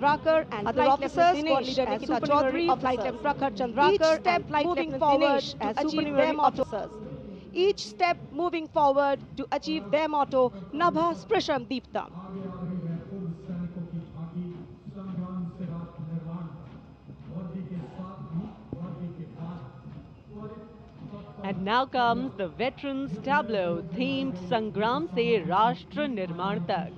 Chandrakar and other Flight officers, Lieutenant Dinesh Dinesh as Supernumerary supernumerary Flight officers. Lieutenant Prakhar Each Chandrakar step and Flight moving Lieutenant forward Dinesh to as achieve supernumerary their motto. officers. Each step moving forward to achieve their motto, Nabha Sprisham Deeptam. And now comes the Veterans Tableau themed Sangram Se Rashtra Nirman Tak.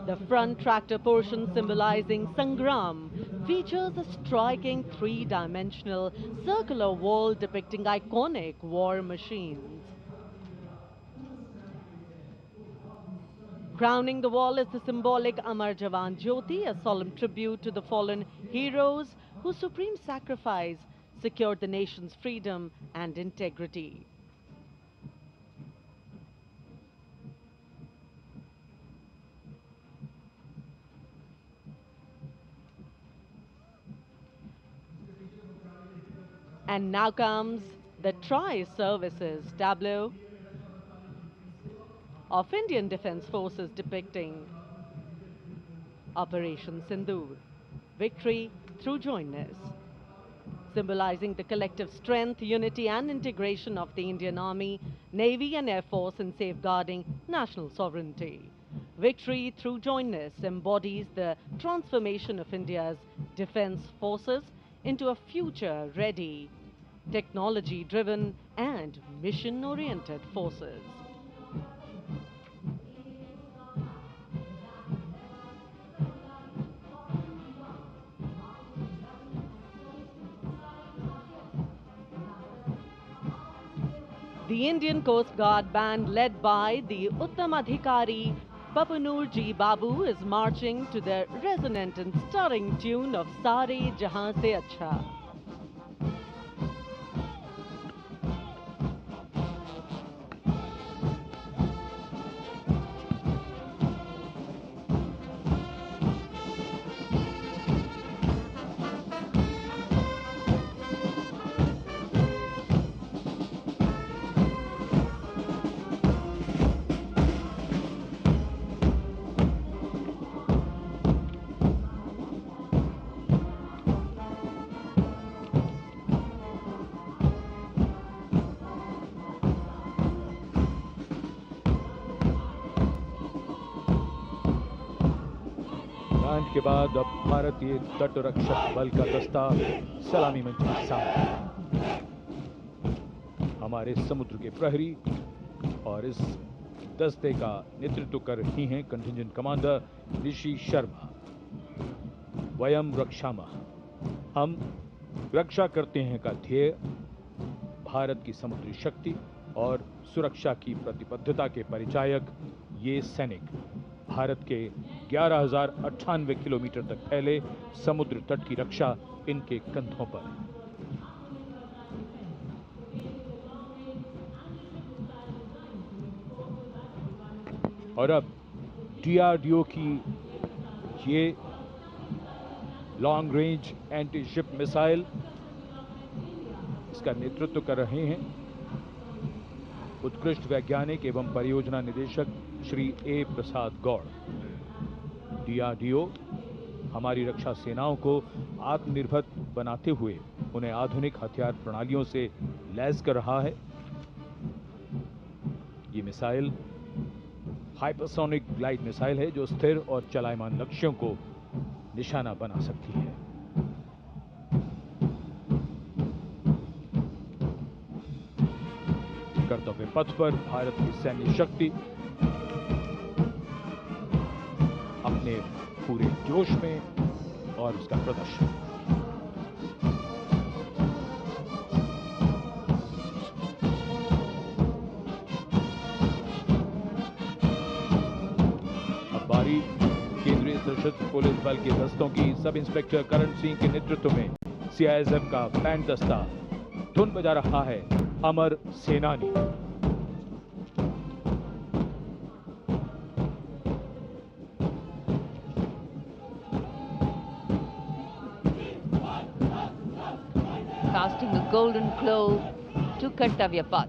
The front tractor portion symbolizing Sangram features a striking three-dimensional circular wall depicting iconic war machines. Crowning the wall is the symbolic Amar Jawan Jyoti, a solemn tribute to the fallen heroes whose supreme sacrifice secured the nation's freedom and integrity. And now comes the Tri-Services tableau of Indian Defence Forces depicting Operation Sindoor, victory through jointness, symbolizing the collective strength, unity and integration of the Indian Army, Navy and Air Force in safeguarding national sovereignty. Victory through jointness embodies the transformation of India's defence forces into a future-ready, technology-driven and mission-oriented forces. The Indian Coast Guard band led by the Uttam Adhikari Papanur Ji Babu is marching to the resonant and stirring tune of Sare Jahan Se Acha. Band के बाद अब भारतीय तटरक्षक बल का दस्ता सलामी मंच के सामने। हमारे समुद्र के प्रहरी और इस दस्ते का नेतृत्व कर रही हैं कंटिंजेंट कमांडर ऋषि शर्मा। वयम रक्षामः, हम रक्षा करते हैं का ध्येय भारत की समुद्री शक्ति और सुरक्षा की प्रतिबद्धता के परिचायक ये सैनिक भारत के 11,098 किलोमीटर तक फैले समुद्र तट की रक्षा इनके कंधों पर। और अब डीआरडीओ की ये long range anti ship missile, इसका नेतृत्व कर रहे हैं उत्कृष्ट वैज्ञानिक एवं परियोजना निदेशक श्री ए प्रसाद गौड़। डीआरडीओ हमारी रक्षा सेनाओं को आत्मनिर्भर बनाते हुए उन्हें आधुनिक हथियार प्रणालियों से लैस कर रहा है। ये मिसाइल हाइपरसोनिक ग्लाइड मिसाइल है जो स्थिर और चलायमान लक्ष्यों को निशाना बना सकती है। कर्तव्य पथ पर भारत की सैन्य शक्ति अपने पूरे जोश में और उसका प्रदर्शन। अब बारी केंद्रीय सशस्त्र पुलिस बल के दस्तों की सब इंस्पेक्टर करण सिंह के नेतृत्व में सीआईएसएफ का बैंड दस्ता धुन बजा रहा है अमर सेनानी। Casting a golden glow to Kartavya Path.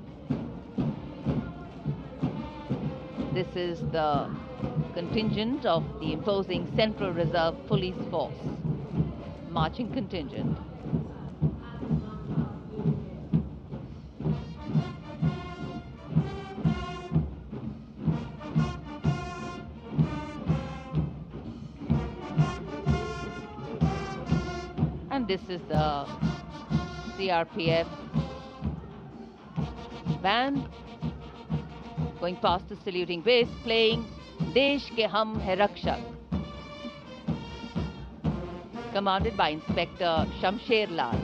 This is the contingent of the imposing Central Reserve Police Force, marching contingent. And this is the CRPF band going past the saluting base, playing Desh Ke Hum Hai Rakshak, commanded by Inspector Shamsher Lal.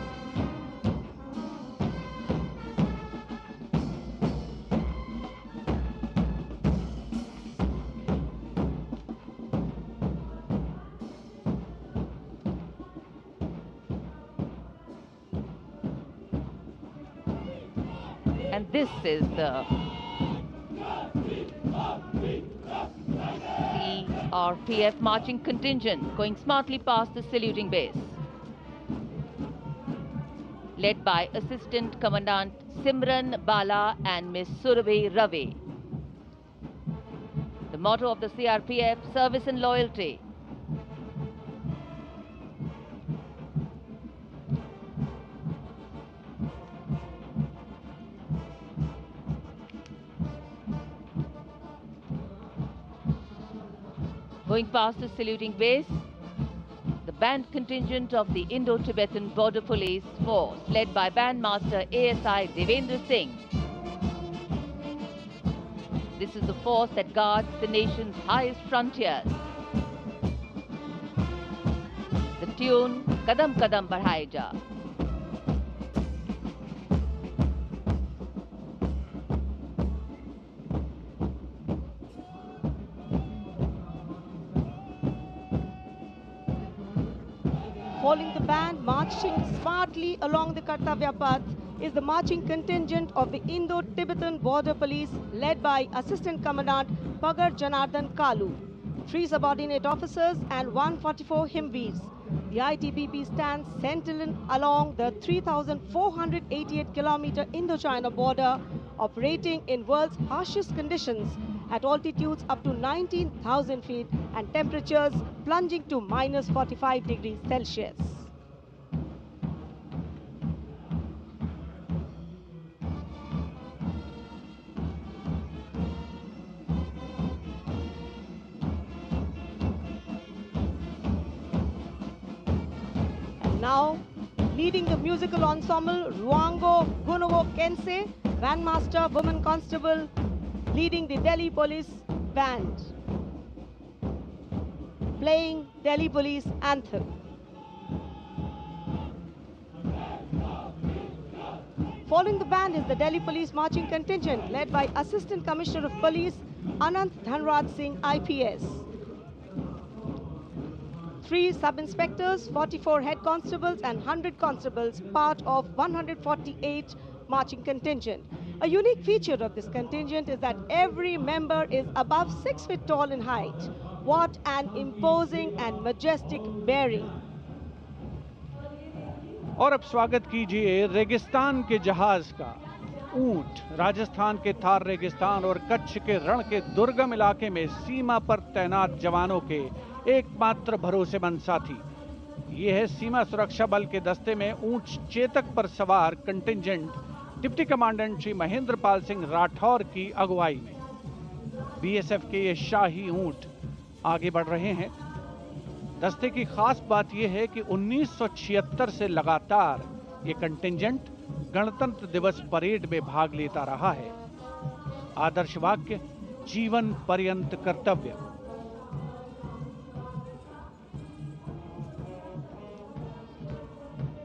And this is the CRPF marching contingent going smartly past the saluting base, led by Assistant Commandant Simran Bala and Miss Surabhi Ravi. The motto of the CRPF, service and loyalty. Going past the saluting base, the band contingent of the Indo-Tibetan Border Police Force, led by Bandmaster ASI Devendra Singh. This is the force that guards the nation's highest frontiers. The tune, Kadam Kadam Badhai Ja. Following the band, marching smartly along the Kartavya Path is the marching contingent of the Indo-Tibetan Border Police, led by Assistant Commandant Pagar Janardhan Kalu, 3 subordinate officers and 144 Himveers. The ITBP stands sentinel along the 3,488-kilometer Indo-China border, operating in world's harshest conditions at altitudes up to 19,000 feet and temperatures plunging to minus 45 degrees Celsius. And now, leading the musical ensemble, Ruango Gunovo Kense, Bandmaster Woman Constable, leading the Delhi Police Band, playing Delhi Police Anthem. Following the band is the Delhi Police Marching Contingent, led by Assistant Commissioner of Police Anant Dhanraj Singh, IPS. 3 sub-inspectors, 44 head constables and 100 constables, part of 148 marching contingent. A unique feature of this contingent is that every member is above 6 feet tall in height. What an imposing and majestic bearing. और अब स्वागत कीजिए रेगिस्तान के जहाज का। ऊंट राजस्थान के थार रेगिस्तान और कच्छ के रण के दुर्गम इलाके में सीमा पर तैनात जवानों के एकमात्र भरोसेमंद साथी। ये है सीमा सुरक्षा बल के दस्ते में ऊंट चेतक पर सवार contingent deputy commandant Shri Mahendra Pal Singh Rathore की अगुवाई में। बीएसएफ के ये शाही ऊंट आगे बढ़ रहे हैं। दस्ते की खास बात यह है कि 1976 से लगातार ये कंटिंजेंट गणतंत्र दिवस परेड में भाग लेता रहा है। आदर्श वाक्य, जीवन पर्यंत कर्तव्य।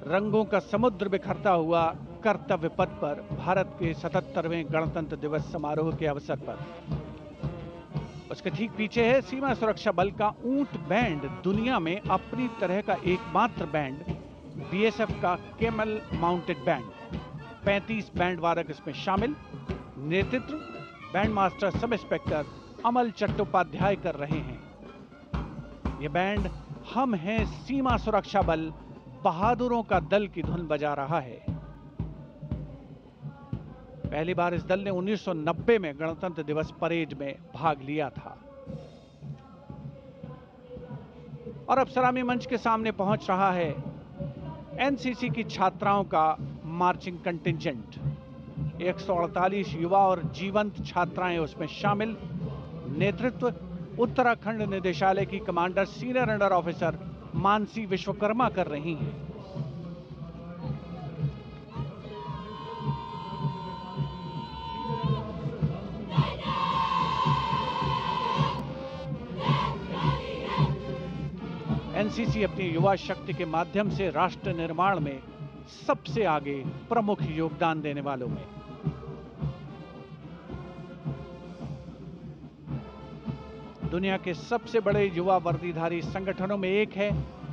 रंगों का समुद्र बिखरता हुआ कर्तव्य पथ पर भारत के 77वें गणतंत्र दिवस समारोह के अवसर पर। उसके ठीक पीछे है सीमा सुरक्षा बल का ऊंट बैंड, दुनिया में अपनी तरह का एकमात्र बैंड, बीएसएफ का केमल माउंटेड बैंड। 35 बैंड वादक इसमें शामिल। नेतृत्व बैंड मास्टर सब इंस्पेक्टर अमल चट्टोपाध्याय कर रहे हैं। यह बैंड हम हैं सीमा सुरक्षा बल, बहादुरों का दल की धुन बजा रहा है। पहली बार इस दल ने 1990 में गणतंत्र दिवस परेड में भाग लिया था। और अब सलामी मंच के सामने पहुंच रहा है एनसीसी की छात्राओं का मार्चिंग कंटिंजेंट। 148 युवा और जीवंत छात्राएं उसमें शामिल। नेतृत्व उत्तराखंड निदेशालय की commander senior under officer Mansi Vishwakarma कर रही हैं। एनसीसी अपनी युवा शक्ति के माध्यम से राष्ट्र निर्माण में सबसे आगे प्रमुख योगदान देने वालों में। दुनिया के सबसे बड़े युवा वर्दीधारी संगठनों में एक है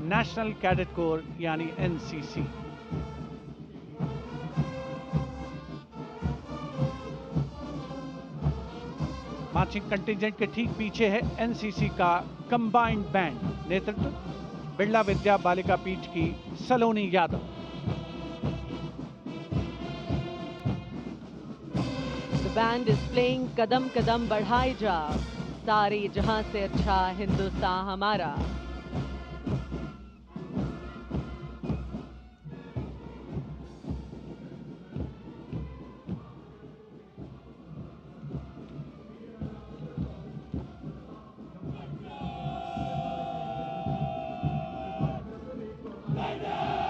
नेशनल कैडेट कोर यानी एनसीसी। मार्चिंग कंटिंजेंट के ठीक पीछे है एनसीसी का कंबाइंड बैंड। नेतृत्व बिरला विद्या बालिका पीठ की सलोनी Yadav. The band is playing कदम कदम बढ़ाए जा, सारे जहां से अच्छा हिंदुस्तान हमारा।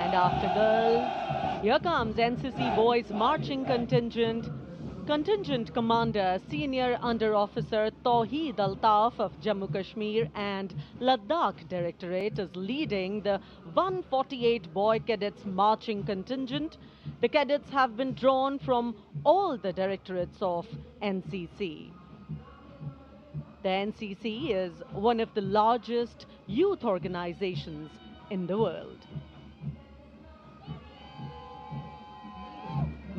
And after girls, here comes NCC boys marching contingent. Contingent Commander Senior Under Officer Tawheed Altaf of Jammu Kashmir and Ladakh Directorate is leading the 148 boy cadets marching contingent. The cadets have been drawn from all the directorates of NCC. The NCC is one of the largest youth organizations in the world.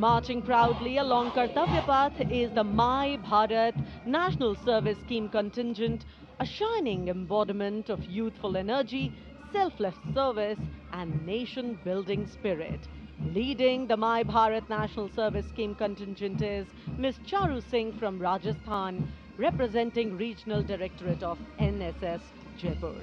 Marching proudly along Kartavya Path is the My Bharat National Service Scheme contingent, a shining embodiment of youthful energy, selfless service and nation-building spirit. Leading the My Bharat National Service Scheme contingent is Ms. Charu Singh from Rajasthan, representing Regional Directorate of NSS Jaipur.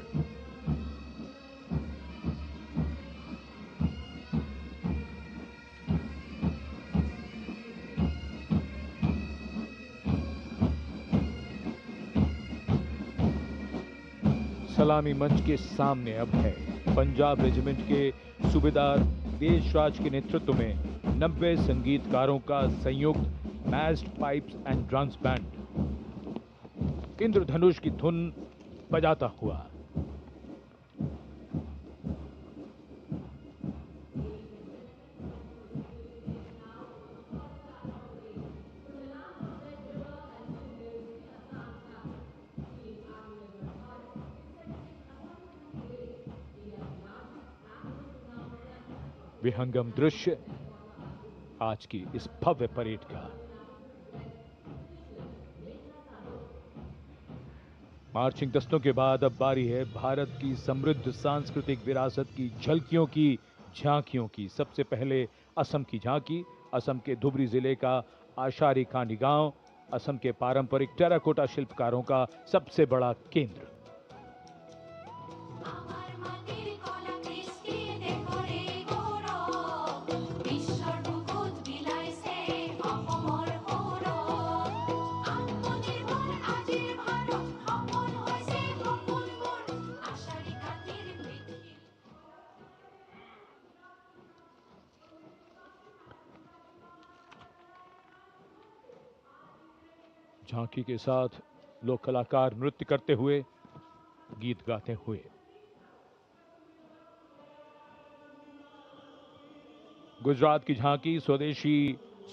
सलामी मंच के सामने अब है Punjab regiment के सूबेदार देशराज के नेतृत्व में 90 संगीतकारों का संयुक्त massed pipes and drums band Indradhanush की धुन बजाता हुआ। विहंगम दृश्य आज की इस भव्य परेड का। मार्चिंग दस्तों के बाद अब बारी है भारत की समृद्ध सांस्कृतिक विरासत की झलकियों की, झांकियों की। सबसे पहले असम की झांकी, असम के धुबरी जिले का आशारी कांडी गांव, असम के पारंपरिक टेराकोटा शिल्पकारों का सबसे बड़ा केंद्र। झांकी के साथ लोक कलाकार नृत्य करते हुए, गीत गाते हुए। गुजरात की झांकी स्वदेशी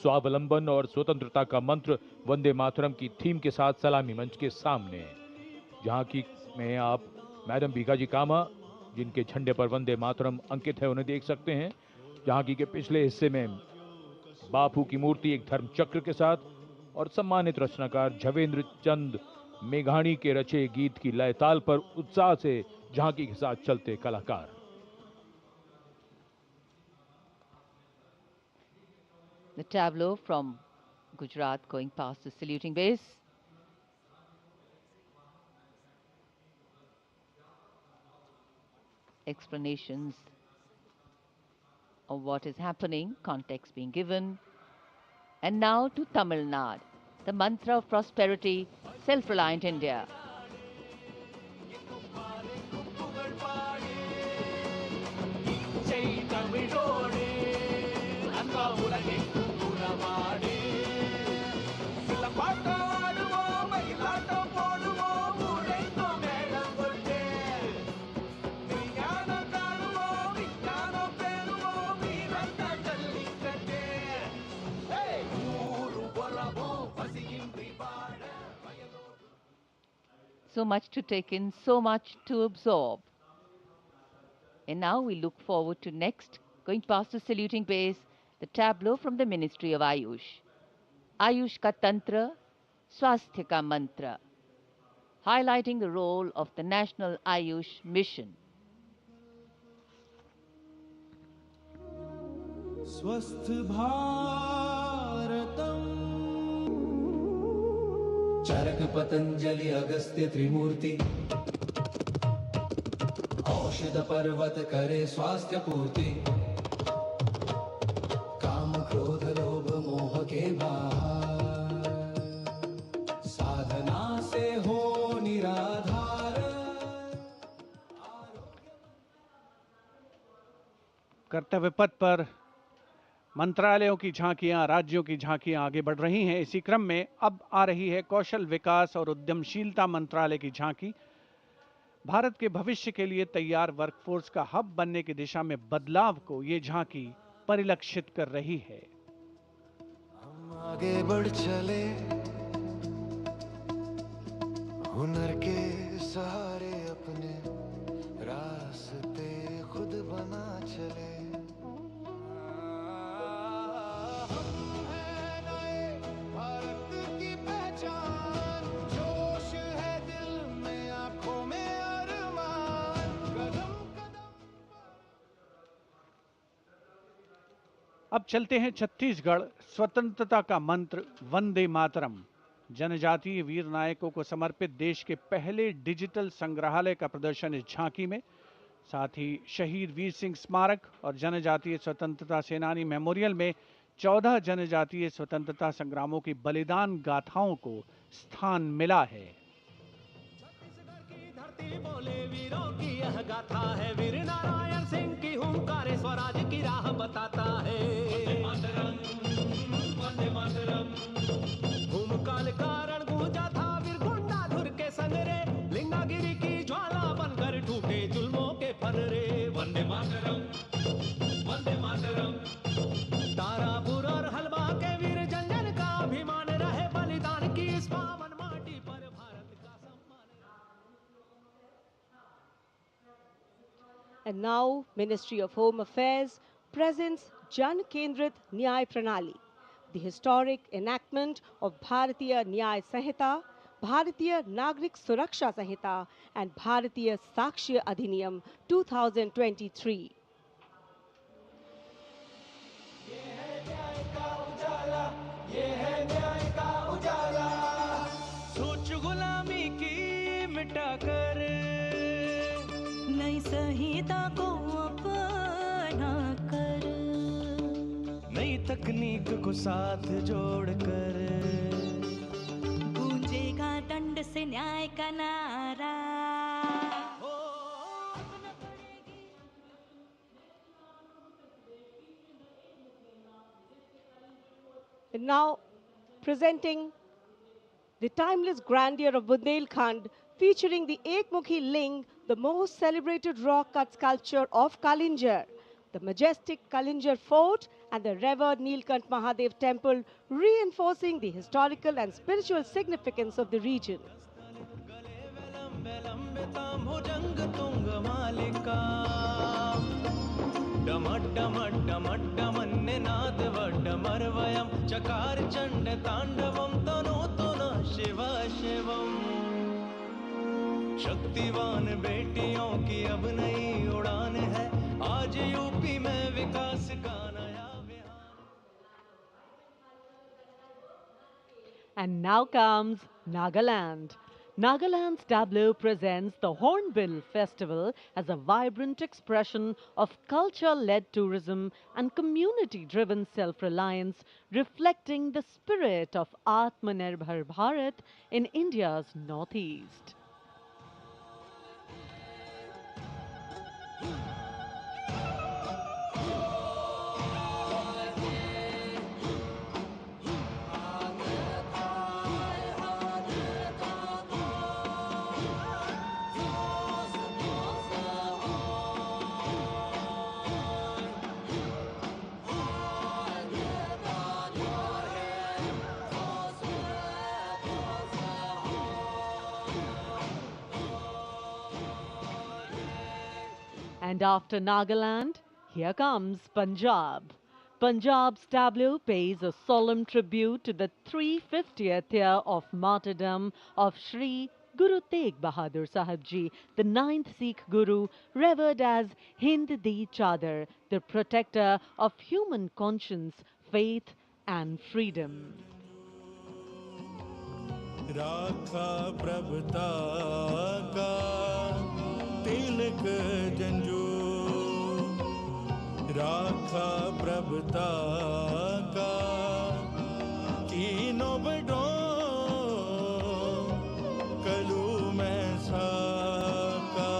स्वावलंबन और स्वतंत्रता का मंत्र वंदे मातरम की थीम के साथ सलामी मंच के सामने। झांकी में आप मैडम भीखाजी कामा, जिनके झंडे पर वंदे मातरम अंकित है, उन्हें देख सकते हैं। झांकी के पिछले हिस्से में बापू की मूर्ति एक धर्म चक्र के साथ और सम्मानित रचनाकार झवेंद्र चंद मेघाणी के रचे गीत की लय ताल पर उत्साह से झांकी के साथ चलते कलाकार। The tableau from Gujarat going past the saluting base. explanations of what is happening, context being given. And now to Tamil Nadu, the mantra of prosperity, self-reliant India. So much to take in, so much to absorb. And now we look forward to next, going past the saluting base, the tableau from the Ministry of Ayush. Ayush ka Tantra, Swasthya ka Mantra, highlighting the role of the National Ayush Mission. स्वस्थ भारतम चरक पतंजलि अगस्त्य त्रिमूर्ति औषध पर्वत करे स्वास्थ्य पूर्ति काम क्रोध लोभ मोह के बाहर साधना से हो निराधार। कर्तव्य पथ पर मंत्रालयों की झांकियां, राज्यों की झांकियां आगे बढ़ रही हैं। इसी क्रम में अब आ रही है कौशल विकास और उद्यमशीलता मंत्रालय की झांकी। भारत के भविष्य के लिए तैयार वर्कफोर्स का हब बनने की दिशा में बदलाव को ये झांकी परिलक्षित कर रही है। हम आगे बढ़ चले हुनर के सहारे अपने रास्ते खुद बना चले। अब चलते हैं छत्तीसगढ़। स्वतंत्रता का मंत्र वंदे मातरम, जनजातीय वीर नायकों को समर्पित देश के पहले डिजिटल संग्रहालय का प्रदर्शन इस झांकी में। साथ ही शहीद वीर सिंह स्मारक और जनजातीय स्वतंत्रता सेनानी मेमोरियल में 14 जनजातीय स्वतंत्रता संग्रामों की बलिदान गाथाओं को स्थान मिला है। छत्तीसगढ़ की धरती बोले वीरों की यह गाथा है, वीर नारायण सिंह की हुंकार स्वराज की राह बताता है। भूमकाल कारण गूंजा था वीर गुंडाधुर के संगरे, लिंगागिरी की ज्वाला बनकर टूटे जुल्मों के फनरे। वंदे मातरम, वंदे मातरम। तारापुर और हलवा के वीर जन जन का अभिमान रहे, बलिदान की इस पावन माटी पर भारत का सम्मान। And now, Ministry of Home Affairs presents Jan Kendrit Nyay Pranali, the historic enactment of Bharatiya Nyay Sanhita, Bharatiya Nagrik Suraksha Sanhita, and Bharatiya Sakshya Adhiniyam 2023. सोच गुलामी की मिटाकर नई संहिता को अपना कर, नई तकनीक को साथ जोड़कर गूंजेगा दंड से न्याय का नारा। And now, presenting the timeless grandeur of Bundelkhand, featuring the Ekmukhi Ling, the most celebrated rock-cut sculpture of Kalinjar, the majestic Kalinjar Fort, and the revered Nilkant Mahadev Temple, reinforcing the historical and spiritual significance of the region. चकार चंड तांडवम तनोतुना शिवा शिवम। शक्तिवान बेटियों की अब नई उड़ान है, आज UP में विकास का नया Vihaan. And now comes Nagaland. Nagaland's tableau presents the Hornbill Festival as a vibrant expression of culture-led tourism and community-driven self-reliance, reflecting the spirit of Atmanirbhar Bharat in India's northeast. And after Nagaland, here comes Punjab. Punjab's tableau pays a solemn tribute to the 350th year of martyrdom of Sri Guru Tegh Bahadur Sahib Ji, the 9th Sikh Guru, revered as Hind Di Chadar, the protector of human conscience, faith and freedom. राखा प्रभुता का तिलक जंजू, राखा प्रभुता का कीनो बडो कलू में साका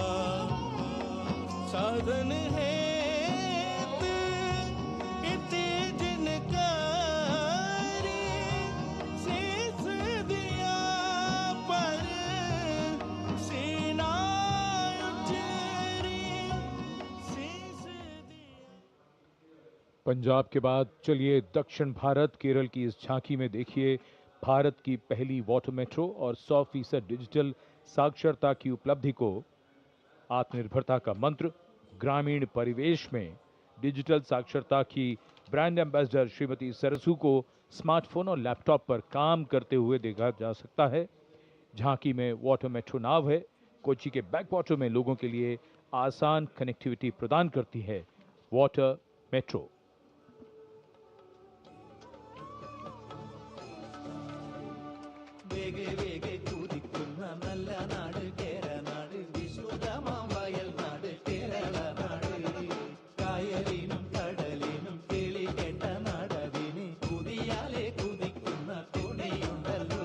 साधन है इति जिनका पंजाब के बाद चलिए दक्षिण भारत केरल की इस झांकी में देखिए भारत की पहली वाटर मेट्रो और 100% डिजिटल साक्षरता की उपलब्धि को। आत्मनिर्भरता का मंत्र ग्रामीण परिवेश में डिजिटल साक्षरता की ब्रांड एम्बेसडर श्रीमती सरसू को स्मार्टफोन और लैपटॉप पर काम करते हुए देखा जा सकता है। झांकी में वाटर मेट्रो नाव है, कोच्चि के बैक वाटर में लोगों के लिए आसान कनेक्टिविटी प्रदान करती है वाटर मेट्रो। वेगे वेगे कूदिक्कुन्न नल्ल नाडु केरनाडु विशुद्धमाम वयल नाडु केरल नाडु कायलिनुम कडलिनुम किळि केट्ट नाडविनि कुदियाले कुदिक्कुन्न तुणियुंडल्लो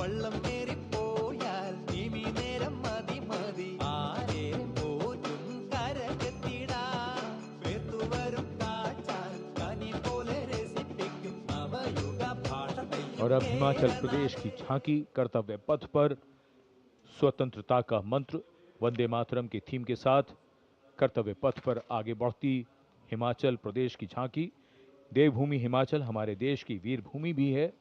वल्लम केरि पोयाल निमि नेरम मदि मदि आरे पोजुम करकत्तिडा वेतु वरुम काचाल कनि पोले रेसिपिक्कुम नवयुग भाषा। और अब हिमाचल प्रदेश की झांकी कर्तव्य पथ पर स्वतंत्रता का मंत्र वंदे मातरम की थीम के साथ कर्तव्य पथ पर आगे बढ़ती हिमाचल प्रदेश की झांकी। देवभूमि हिमाचल हमारे देश की वीर भूमि भी है।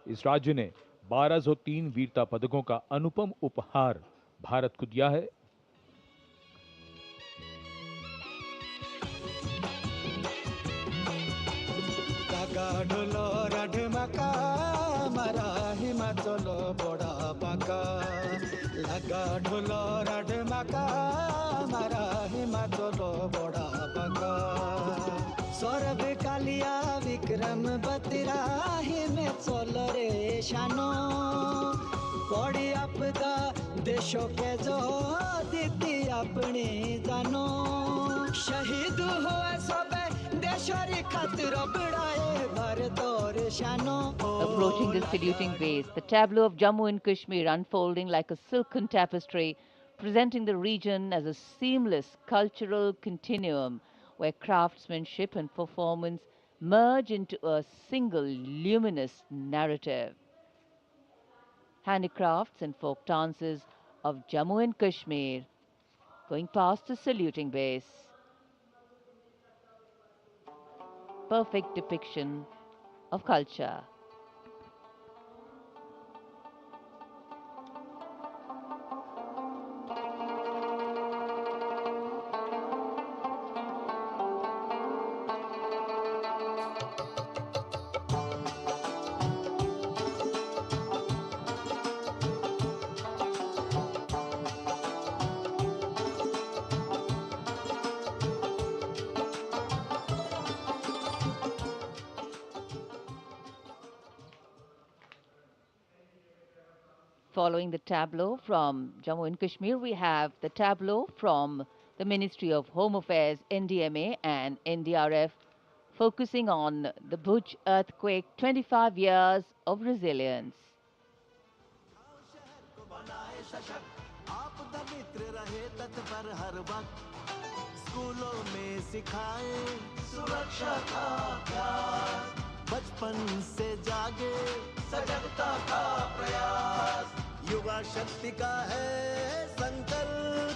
इस राज्य ने 1203 वीरता पदकों का अनुपम उपहार भारत को दिया है। ढोलो राढमाका मारा हिमाचल बड़ा पाका लगा ढोलो राढमाका मारा हिमाचल बड़ा पाका सौरभ कालिया विक्रम बत्रा हिमाचल रे शानो पड़ी आपदा देशों के जो दीदी अपनी जानो शहीद हुआ सब Approaching the saluting base, the tableau of Jammu and Kashmir unfolding like a silken tapestry, presenting the region as a seamless cultural continuum where craftsmanship and performance merge into a single luminous narrative. Handicrafts and folk dances of Jammu and Kashmir going past the saluting base. Perfect depiction of culture. Following the tableau from Jammu and Kashmir, we have the tableau from the Ministry of Home Affairs, NDMA and NDRF, focusing on the Bhuj earthquake, 25 years of resilience. स्कूलों में सिखाए सुरक्षा का अभ्यास, बचपन से जागे सजगता का प्रयास, युवा शक्ति का है संकल्प,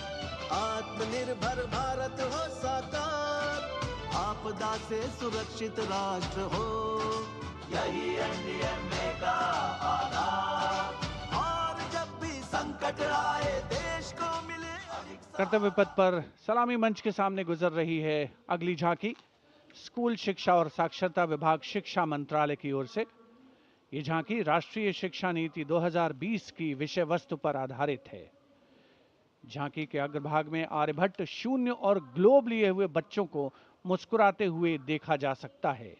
आत्मनिर्भर भारत हो साकार, आपदा से सुरक्षित राष्ट्र हो, यही एनडीएमए का आधार, और जब भी संकट आए देश को मिले। कर्तव्य पथ पर सलामी मंच के सामने गुजर रही है अगली झांकी। स्कूल शिक्षा और साक्षरता विभाग शिक्षा मंत्रालय की ओर से ये झांकी राष्ट्रीय शिक्षा नीति 2020 की विषय वस्तु पर आधारित है। झांकी के अग्रभाग में आर्यभट्ट, शून्य और ग्लोब लिए हुए बच्चों को मुस्कुराते हुए देखा जा सकता है।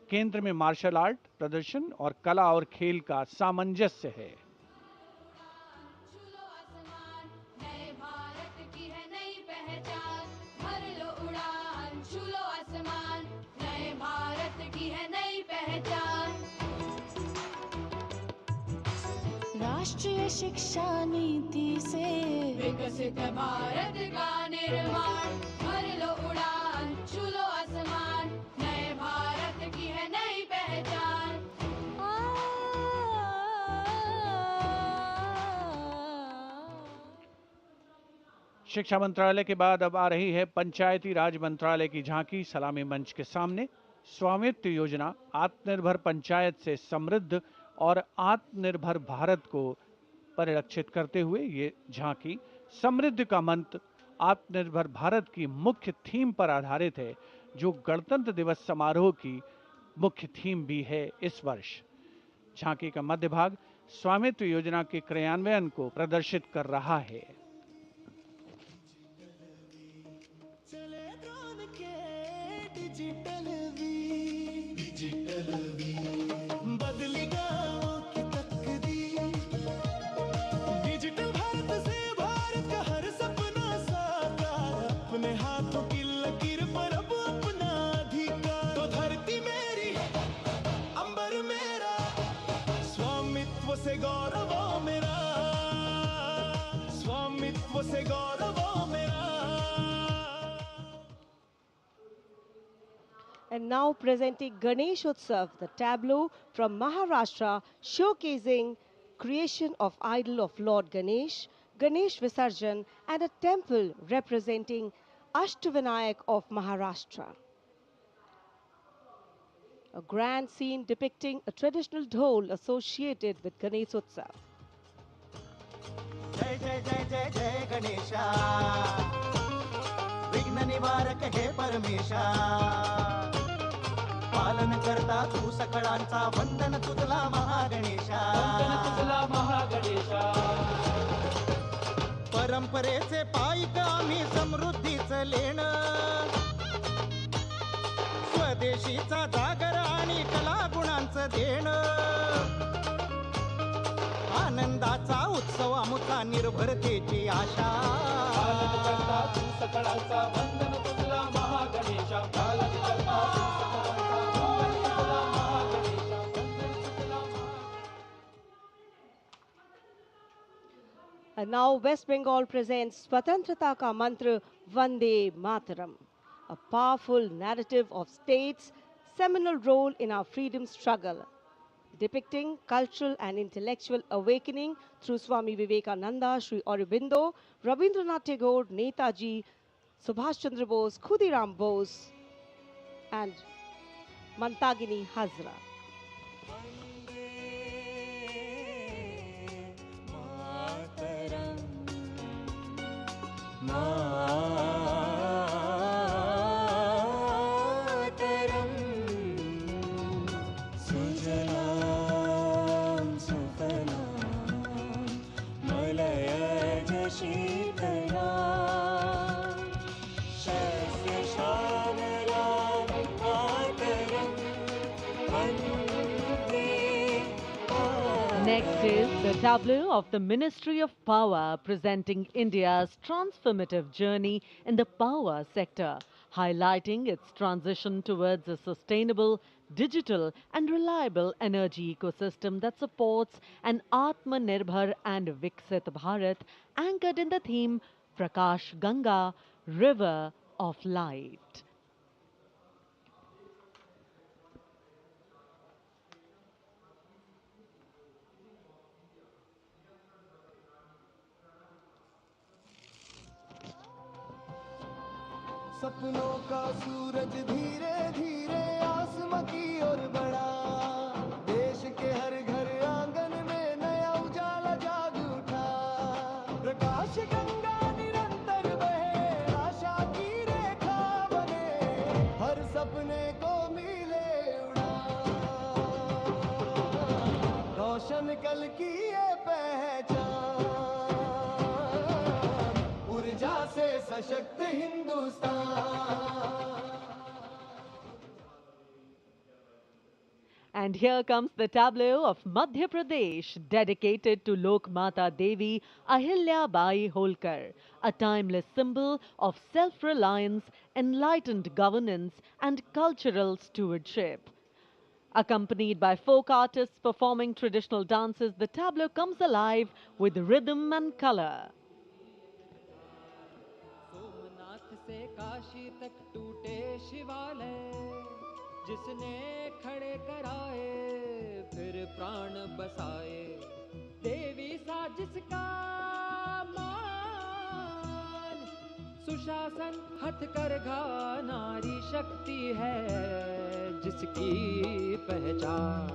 केंद्र में मार्शल आर्ट प्रदर्शन और कला और खेल का सामंजस्य है। राष्ट्रीय शिक्षा नीति से विकसित भारत का निर्माण, भर लो उड़ान, छू लो आसमान, नए भारत की है नई पहचान। शिक्षा मंत्रालय के बाद अब आ रही है पंचायती राज मंत्रालय की झांकी सलामी मंच के सामने। स्वामित्व योजना आत्मनिर्भर पंचायत से समृद्ध और आत्मनिर्भर भारत को परिलक्षित करते हुए ये झांकी समृद्धि का मंत्र आत्मनिर्भर भारत की मुख्य थीम पर आधारित है, जो गणतंत्र दिवस समारोह की मुख्य थीम भी है इस वर्ष। झांकी का मध्य भाग स्वामित्व योजना के क्रियान्वयन को प्रदर्शित कर रहा है। बदली गाँवों की तकदीर, डिजिटल भारत से भारत का हर सपना साकार, अपने हाथों की लकीर पर अब अपना अधिकार। तो धरती मेरी, अंबर मेरा, स्वामित्व से गौरव मेरा, स्वामित्व से गौरव मेरा। And now presenting Ganesh Utsav, the tableau from Maharashtra showcasing creation of idol of Lord Ganesh, Ganesh Visarjan and a temple representing Ashtavinayak of Maharashtra. A grand scene depicting a traditional dhol associated with Ganesh Utsav. जय जय जय जय जय गणेशा, विघ्न निवारक हे परमेशा, पालन करता तू सकळांचा, वंदन तुझला महागणेशा, वंदन तुझला महागणेशा। परंपरेचे पायिक आम्ही समृद्धीचं लेणं, स्वदेशीचा जागर आणि कला गुणांचं देणं, आनंदाचा उत्सव आमुचा निर्भरतेची आशा, पालन करता तू सकळांचा, वंदन तुझला महागणेशा, पालन करता And now West Bengal presents Swatantrata Ka Mantra Vande Mataram, a powerful narrative of state's seminal role in our freedom struggle, depicting cultural and intellectual awakening through Swami Vivekananda, Sri Aurobindo, Rabindranath Tagore, Netaji, Subhash Chandra Bose, Khudiram Bose, and Mantagini Hazra. Next is the tableau of the Ministry of Power presenting India's transformative journey in the power sector, highlighting its transition towards a sustainable, digital and reliable energy ecosystem that supports an Atmanirbhar and Viksit Bharat anchored in the theme Prakash Ganga, River of Light. सपनों का सूरज धीरे धीरे आसमां की ओर बढ़ा, देश के हर घर आंगन में नया उजाला जाग उठा। प्रकाश गंगा निरंतर बहे, आशा की रेखा बने, हर सपने को मिले उड़ान। रोशन कल की ये पहचान, ऊर्जा से सशक्त Hindustan. And here comes the tableau of Madhya Pradesh, dedicated to Lokmata Devi Ahilya Bai Holkar, a timeless symbol of self-reliance, enlightened governance and cultural stewardship. Accompanied by folk artists performing traditional dances, the tableau comes alive with rhythm and color. Somnath से काशी तक टूटे शिवालय, जिसने खड़े कराए फिर प्राण बसाए। देवी सा जिसका मान, सुशासन हथकरघा नारी शक्ति है जिसकी पहचान।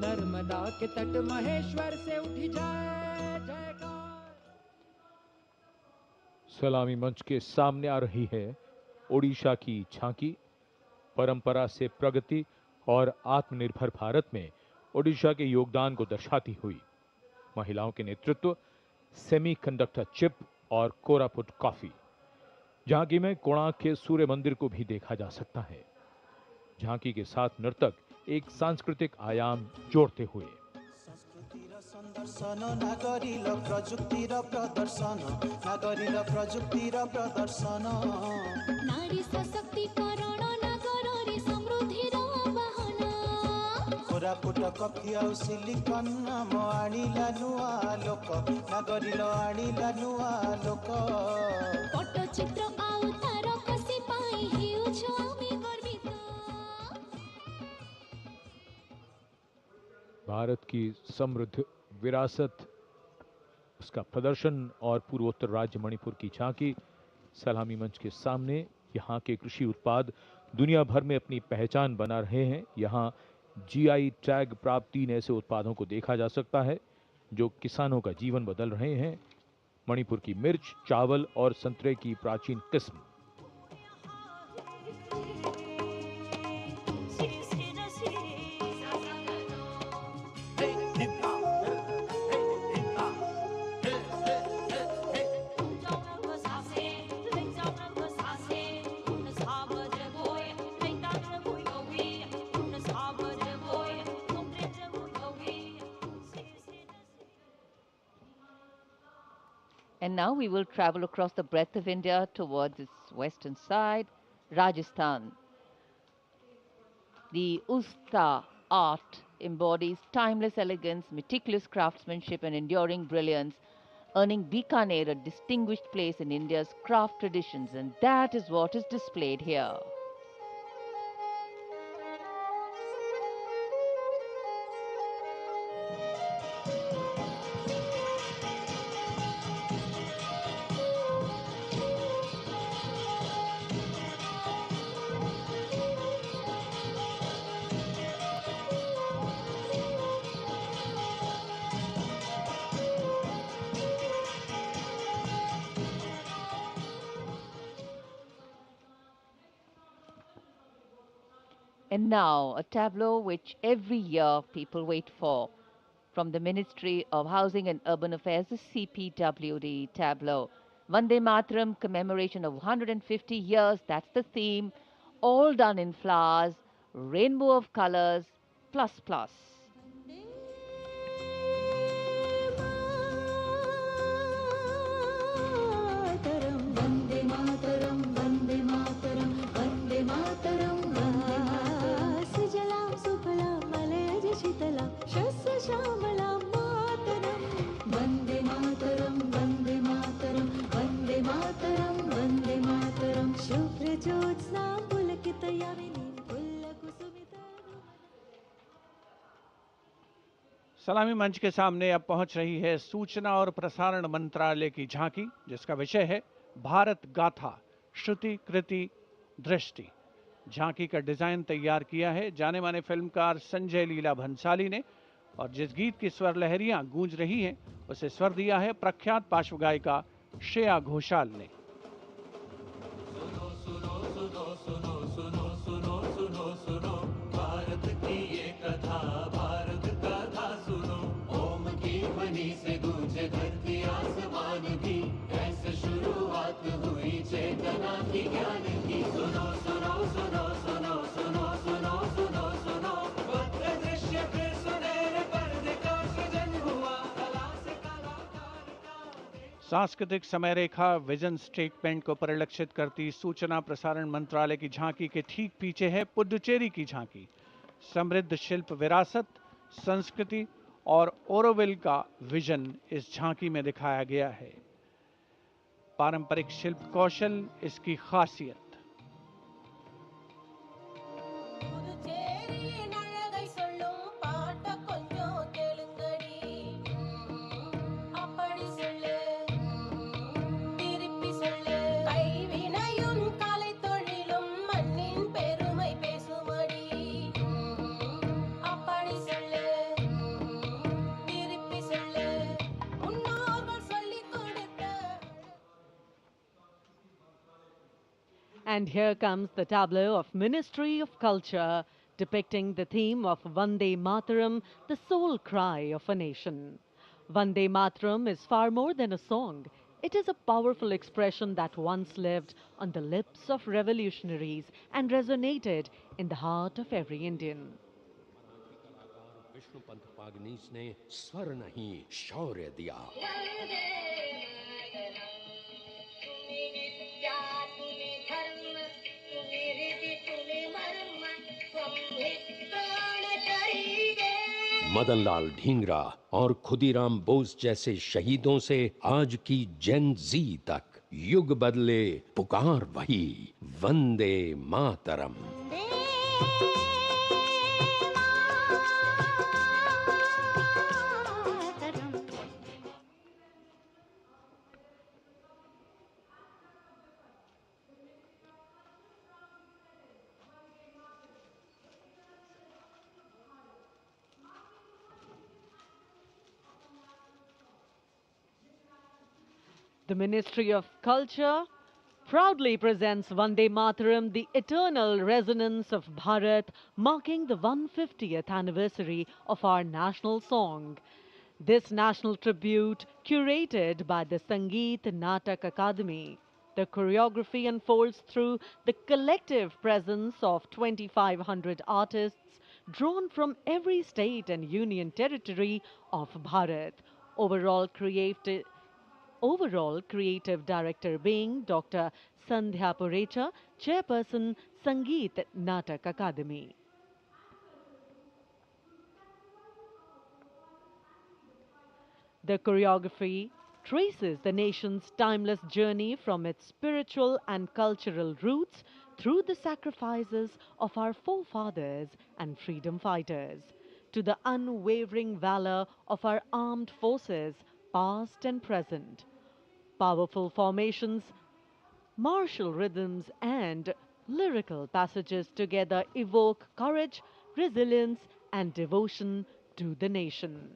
नर्मदा के तट महेश्वर से उठी जाए जयकार। सलामी मंच के सामने आ रही है ओडिशा की झांकी। परंपरा से प्रगति और आत्मनिर्भर भारत में ओडिशा के योगदान को दर्शाती हुई महिलाओं के नेतृत्व, सेमीकंडक्टर चिप और कोरापुट कॉफी। झांकी में कोणार्क के सूर्य मंदिर को भी देखा जा सकता है। झांकी के साथ नर्तक एक सांस्कृतिक आयाम जोड़ते हुए। संदर्शन नागरिक प्रजुक्तिर प्रदर्शन, नागरिक प्रजुक्तिर प्रदर्शन। नारी सशक्तिकरण नागरी समृद्धिर वाहन। कोरापुट कफी आउ सिलिकन नाम आनिला नुआ लोक, नागरिक आनिला नुआ लोक। पट्टचित्र आउ तारकसी पाई हेउछ आमे गर्वित। भारत की समृद्ध विरासत, उसका प्रदर्शन और पूर्वोत्तर राज्य मणिपुर की झांकी। सलामी मंच के सामने यहाँ के कृषि उत्पाद दुनिया भर में अपनी पहचान बना रहे हैं। यहाँ जीआई टैग प्राप्त 3 ऐसे उत्पादों को देखा जा सकता है जो किसानों का जीवन बदल रहे हैं। मणिपुर की मिर्च, चावल और संतरे की प्राचीन किस्म। And now we will travel across the breadth of India towards its western side, Rajasthan. The Usta art embodies timeless elegance, meticulous craftsmanship and enduring brilliance, earning Bikaner a distinguished place in India's craft traditions, and that is what is displayed here. And now, a tableau which every year people wait for. From the Ministry of Housing and Urban Affairs, the CPWD tableau. Vande Mataram commemoration of 150 years, that's the theme. All done in flowers, rainbow of colors, plus plus. सलामी मंच के सामने अब पहुंच रही है सूचना और प्रसारण मंत्रालय की झांकी, जिसका विषय है भारत गाथा श्रुति कृति दृष्टि। झांकी का डिजाइन तैयार किया है जाने माने फिल्मकार संजय लीला भंसाली ने, और जिस गीत की स्वर लहरियां गूंज रही हैं उसे स्वर दिया है प्रख्यात पार्श्व गायिका श्रेया घोषाल ने। भारत की ये कथा, भारत कथा सुनो, ओम की ध्वनि से गूंजे धरती आसमान की, ऐसे शुरुआत हुई चेतना की ज्ञान की। सुनो सुनो सुनो सुनो सुनो सुनो सुनो सुनो, वक्र दृश्य पे सुनहरे पर्दे का सृजन हुआ, कला से कलाकार का। सांस्कृतिक समय रेखा विजन स्टेटमेंट को परिलक्षित करती सूचना प्रसारण मंत्रालय की झांकी के ठीक पीछे है पुडुचेरी की झांकी। समृद्ध शिल्प विरासत, संस्कृति और ओरोविल का विजन इस झांकी में दिखाया गया है। पारंपरिक शिल्प कौशल इसकी खासियत। And here comes the tableau of Ministry of Culture, depicting the theme of Vande Mataram, the soul cry of a nation. Vande Mataram is far more than a song. It is a powerful expression that once lived on the lips of revolutionaries and resonated in the heart of every Indian. Vishnupant Pagnis ने स्वर नहीं शौर्य दिया। मदनलाल ढींगरा और खुदीराम बोस जैसे शहीदों से आज की जेन जी तक युग बदले, पुकार वही Vande Mataram. The Ministry of Culture proudly presents Vande Mataram, the eternal resonance of Bharat, marking the 150th anniversary of our national song. This national tribute, curated by the Sangeet Natak Akademi. The choreography unfolds through the collective presence of 2,500 artists drawn from every state and union territory of Bharat. Overall creative director being Dr. Sandhya Purecha, Chairperson, Sangeet Natak Akademi. The choreography traces the nation's timeless journey from its spiritual and cultural roots through the sacrifices of our forefathers and freedom fighters, to the unwavering valor of our armed forces, past and present. Powerful formations, martial rhythms and lyrical passages together evoke courage, resilience and devotion to the nation.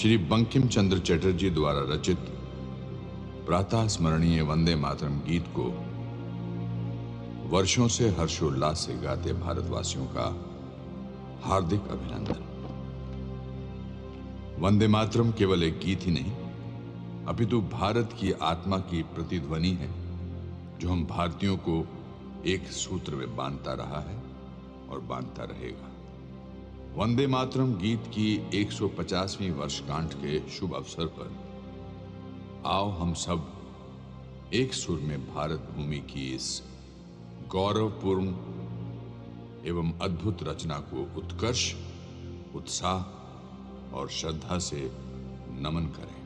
Shri Bankim Chandra Chatterjee द्वारा रचित प्रातः स्मरणीय वंदे मातरम गीत को वर्षों से हर्षोल्लास से गाते भारतवासियों का हार्दिक अभिनंदन। वंदे मातरम केवल एक गीत ही नहीं, अपितु भारत की आत्मा की प्रतिध्वनि है, जो हम भारतीयों को एक सूत्र में बांधता रहा है और बांधता रहेगा। वंदे मातरम गीत की 150वीं वर्षगांठ के शुभ अवसर पर आओ हम सब एक सुर में भारत भूमि की इस गौरवपूर्ण एवं अद्भुत रचना को उत्कर्ष, उत्साह और श्रद्धा से नमन करें।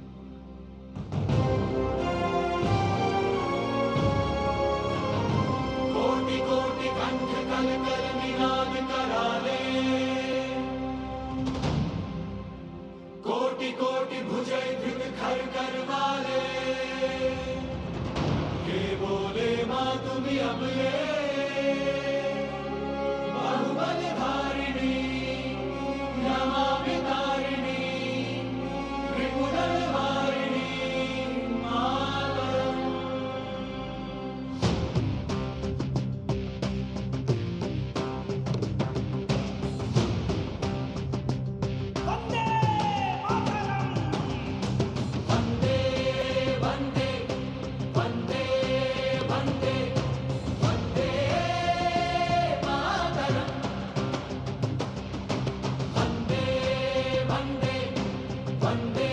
कोटि कोटि कंठ कल कर निनाद कराले, कोटि कोटि भुजय धृत खर करवाले, ये बोले माँ तुम्ही अब ये बाहुबल धारिणी, नमामि तारिणी, त्रिपुरल वारिणी मातरम्। वंदे वंदे वंदे वंदे वंदे मातरम्। वंदे वंदे वंदे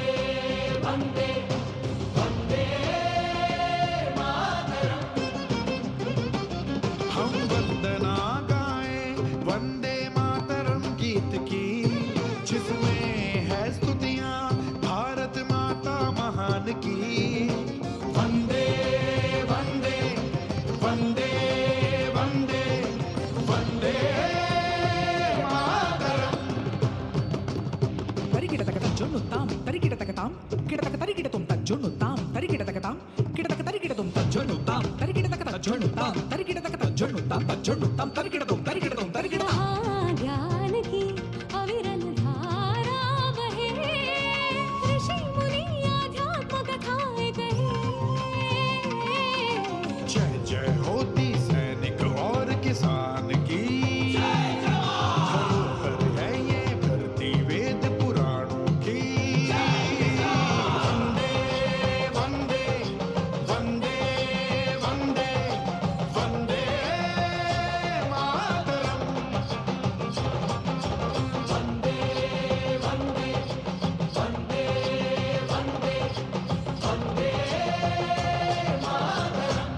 वंदे वंदे मातरम्। हम वंदना गाएं वंदे मातरम गीत की, जिसमें है स्तुतियां भारत माता महान की। वंदे वंदे वंदे वंदे वंदे मातरम। తరికిడతకతం జొన్నుతాం తరికిడతకతాం కిడతక తరికిడతం తజ్జొన్నుతాం తరికిడతకతాం కిడతక తరికిడతం తజ్జొన్నుతాం తరికిడతకత జొన్నుతాం తరికిడతకత జొన్నుతాం తజ్జొన్నుతాం తరికిడతం తరికిడతం తరికిడతం। ज्ञान की अविरल धारा बहे, ऋषि मुनि आध्यात्म कथाएं कहे। जय जय होती सैनिक और किसान की, धरोहर है ये धरती वेद पुराणों की। वंदे वंदे वंदे वंदे वंदे मातरम। वंदे वंदे वंदे वंदे वंदे मातरम्।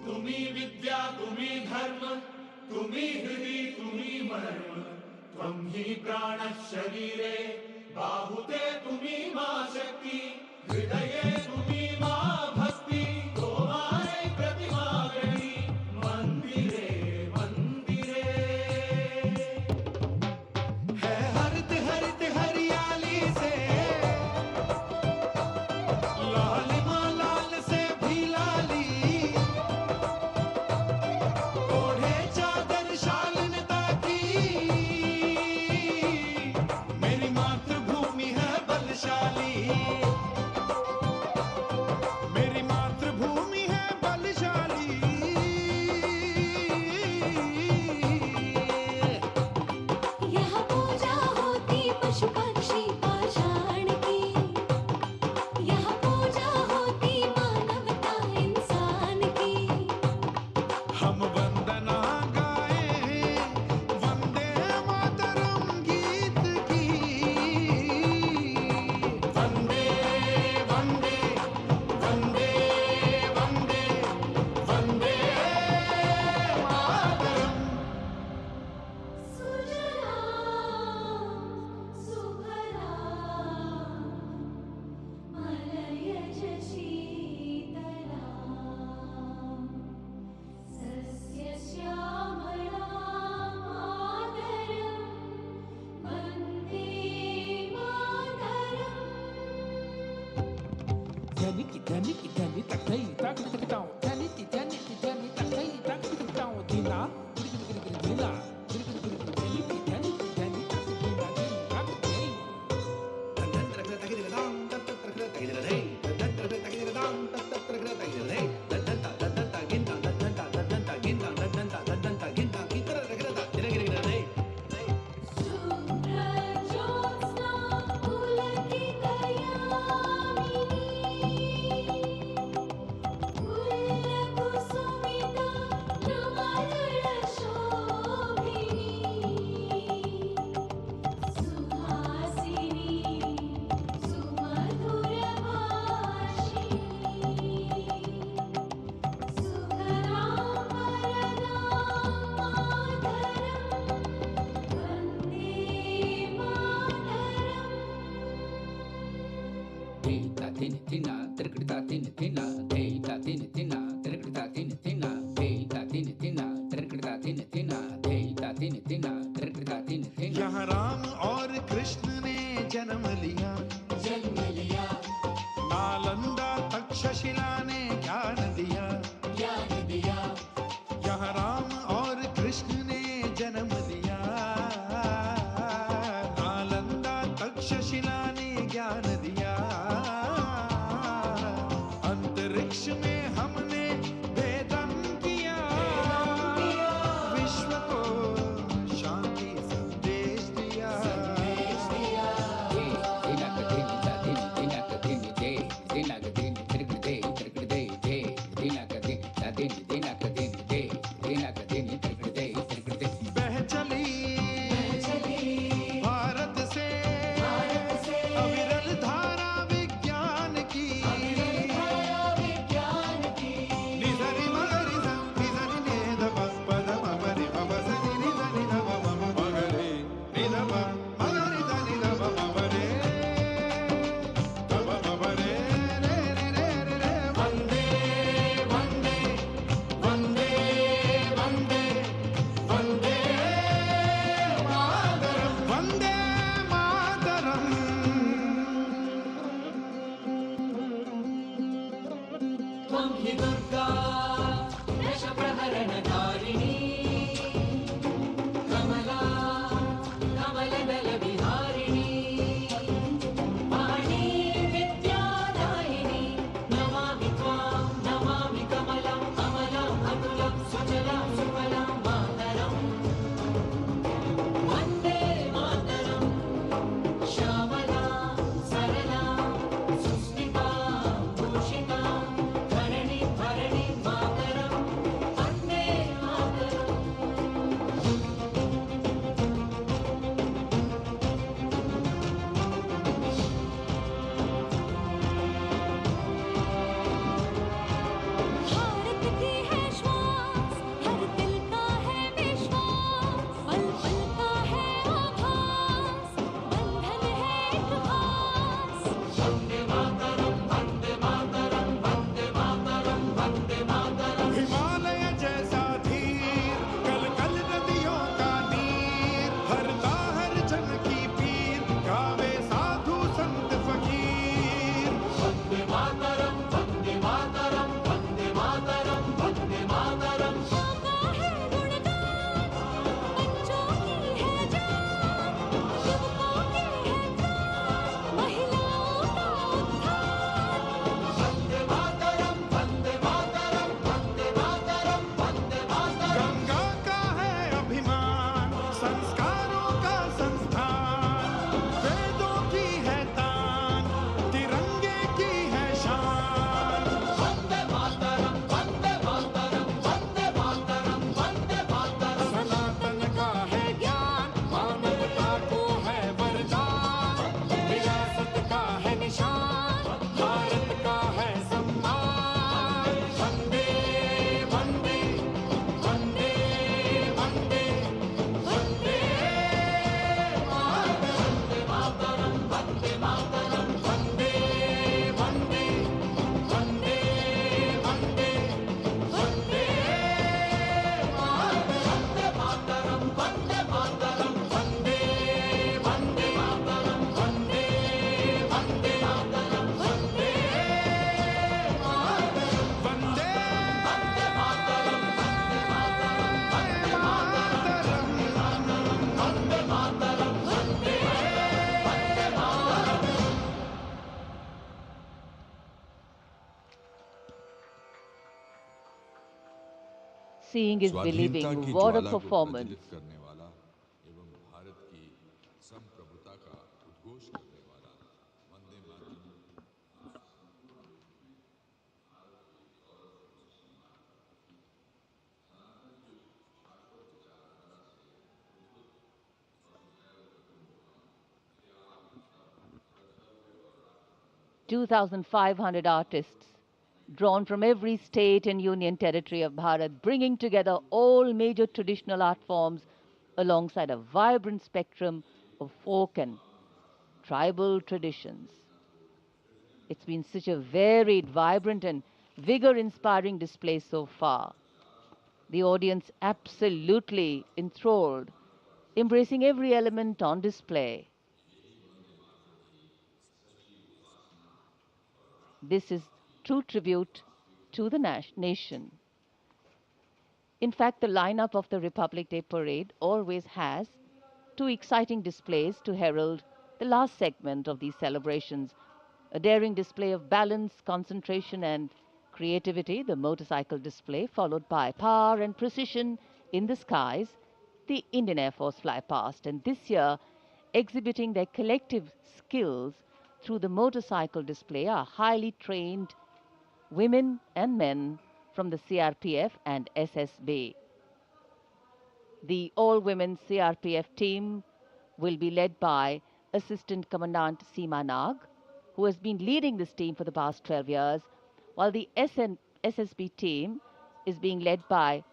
तुम्ही विद्या तुम्ही धर्म, तुम्ही हृदि तुम्ही मर्म, त्वं हि प्राणः शरीरे, बाहुते तुम्ही मा शक्ति, हृदये तुम्ही मा भक्ति, तोमारे प्रतिमा गणी, मंदिरे मंदिरे। है हरित हरित हरियाली से, लालिमा लाल से भी लाली, ओढ़े चादर शालीनता की। मेरी मातृभूमि है बलशाली, मेरी मातृभूमि है बलशाली। यहाँ पूजा होती पशु पक्षी पाषाण की, यहाँ पूजा होती मानवता इंसान की। हम वंदना गाएं वंदे मातरम गीत की। वंदे वंदे वंदे वंदे वंदे मातरम। सुजलां सुफलां मलयज शीतलां, सस्यश्यामलां मातरं, वन्दे मातरम्। ధనికి ధనికి ధని తక్కై తాకిటతకతాం ధనికి ధనికి ధని తక్కై తాకిటతకతాం దినా గిరిగిరిగిరి దినా గిరిగిరిగిరి ధనికి ధనికి ధని తక్కై దినా దిన తాకిటై। शुभ्रज्योत्स्ना पुलकितयामिनी, tina tirkita tin tina deita tin tina tirkita tin tina deita tin tina tirkita tin tina deita tin tina tirkita tin tina यहाँ राम और कृष्ण ने जन्म लिया नालंदा तक्षशिला ने ज्ञान दिया यहाँ राम और कृष्ण ने जन्म लिया नालंदा तक्षशिला ने ज्ञान दिया अंतरिक्ष में हमने वेदन किया विश्व को शांति संदेश दिया बह चली भारत से अविरल धारा विज्ञान की निधरि मगरि निधरि निध पद मगरि मगरि निधरि नव मगरि निधव मगरि धनि नव मगरि तव मगरि रे रे रे रे वंदे वंदे वंदे वंदे वंदे मातरम वंदे मातरम त्वं हि दुर्गा दशप्रहरणधारिणी कमला कमलदलविहारिणी वाणी विद्यादायिनी नमामि त्वां नमामि कमलं अमलं अतुलं सुजलं सुफलं मातरम् वन्दे मातरम् श्यामला सरला सुस्मिता भूषिता धरणि भरणि मातरम् वन्दे मातरम् भारत की है श्वास हर दिल का है विश्वास पल पल का है आभास बंधन है एक आस वन्दे मातरम् वन्दे मातरम् वन्दे मातरम् वन्दे मातरम् हिमालय जैसा धीर कल कल नदियों का नीर हरता हर जन की पीर गावे साधु संत फकीर वन्दे मातरम् वन्दे मातरम् वन्दे मातरम् वन्दे मातरम् का है गुणगान बच्चों की है जान युवकों के है प्राण महिलाओं का उत्थान वन्दे मातरम् वन्दे मातरम् वन्दे मातरम् वन्दे मातरम् गंगा का है अभिमान संस्कारों का संस्थान वेदों की है तान तिरंगे की है शान वन्दे मातरम् वन्दे मातरम् वन्दे मातरम् वन्दे मातरम् सनातन का है ज्ञान मानवता को है वरदान विरासत का है निशान भारत का है सम्मान वंदे वंदे वंदे वंदे वंदे मातरम् वन्दे मातरम् वन्दे वंदे वंदे वंदे वंदे वन्दे मातरम् वन्दे मातरम् वन्दे वन्दे मातरम् वन्दे वन्दे मातरम् वन्दे वंदे वन्दे मातरम् वन्दे मातरम् वन्दे मातरम् वन्दे वन्दे मातरम् Seeing is स्वाधीनता believing. की What a ज्वाला को performance. प्रज्वलित करने वाला एवं भारत की संप्रभुता का उद्घोष करने वाला Vande Mataram 2,500 artists drawn from every state and union territory of Bharat, bringing together all major traditional art forms alongside a vibrant spectrum of folk and tribal traditions. It's been such a varied, vibrant and vigor-inspiring display so far. The audience absolutely enthralled, embracing every element on display. This is true tribute to the nation. In fact, the lineup of the Republic Day Parade always has two exciting displays to herald the last segment of these celebrations. A daring display of balance, concentration and creativity, the motorcycle display, followed by power and precision in the skies, the Indian Air Force fly past. And this year, exhibiting their collective skills through the motorcycle display are highly trained women and men from the CRPF and SSB. The all-women CRPF team will be led by Assistant Commandant Seema Nag, who has been leading this team for the past 12 years, while the SSB team is being led by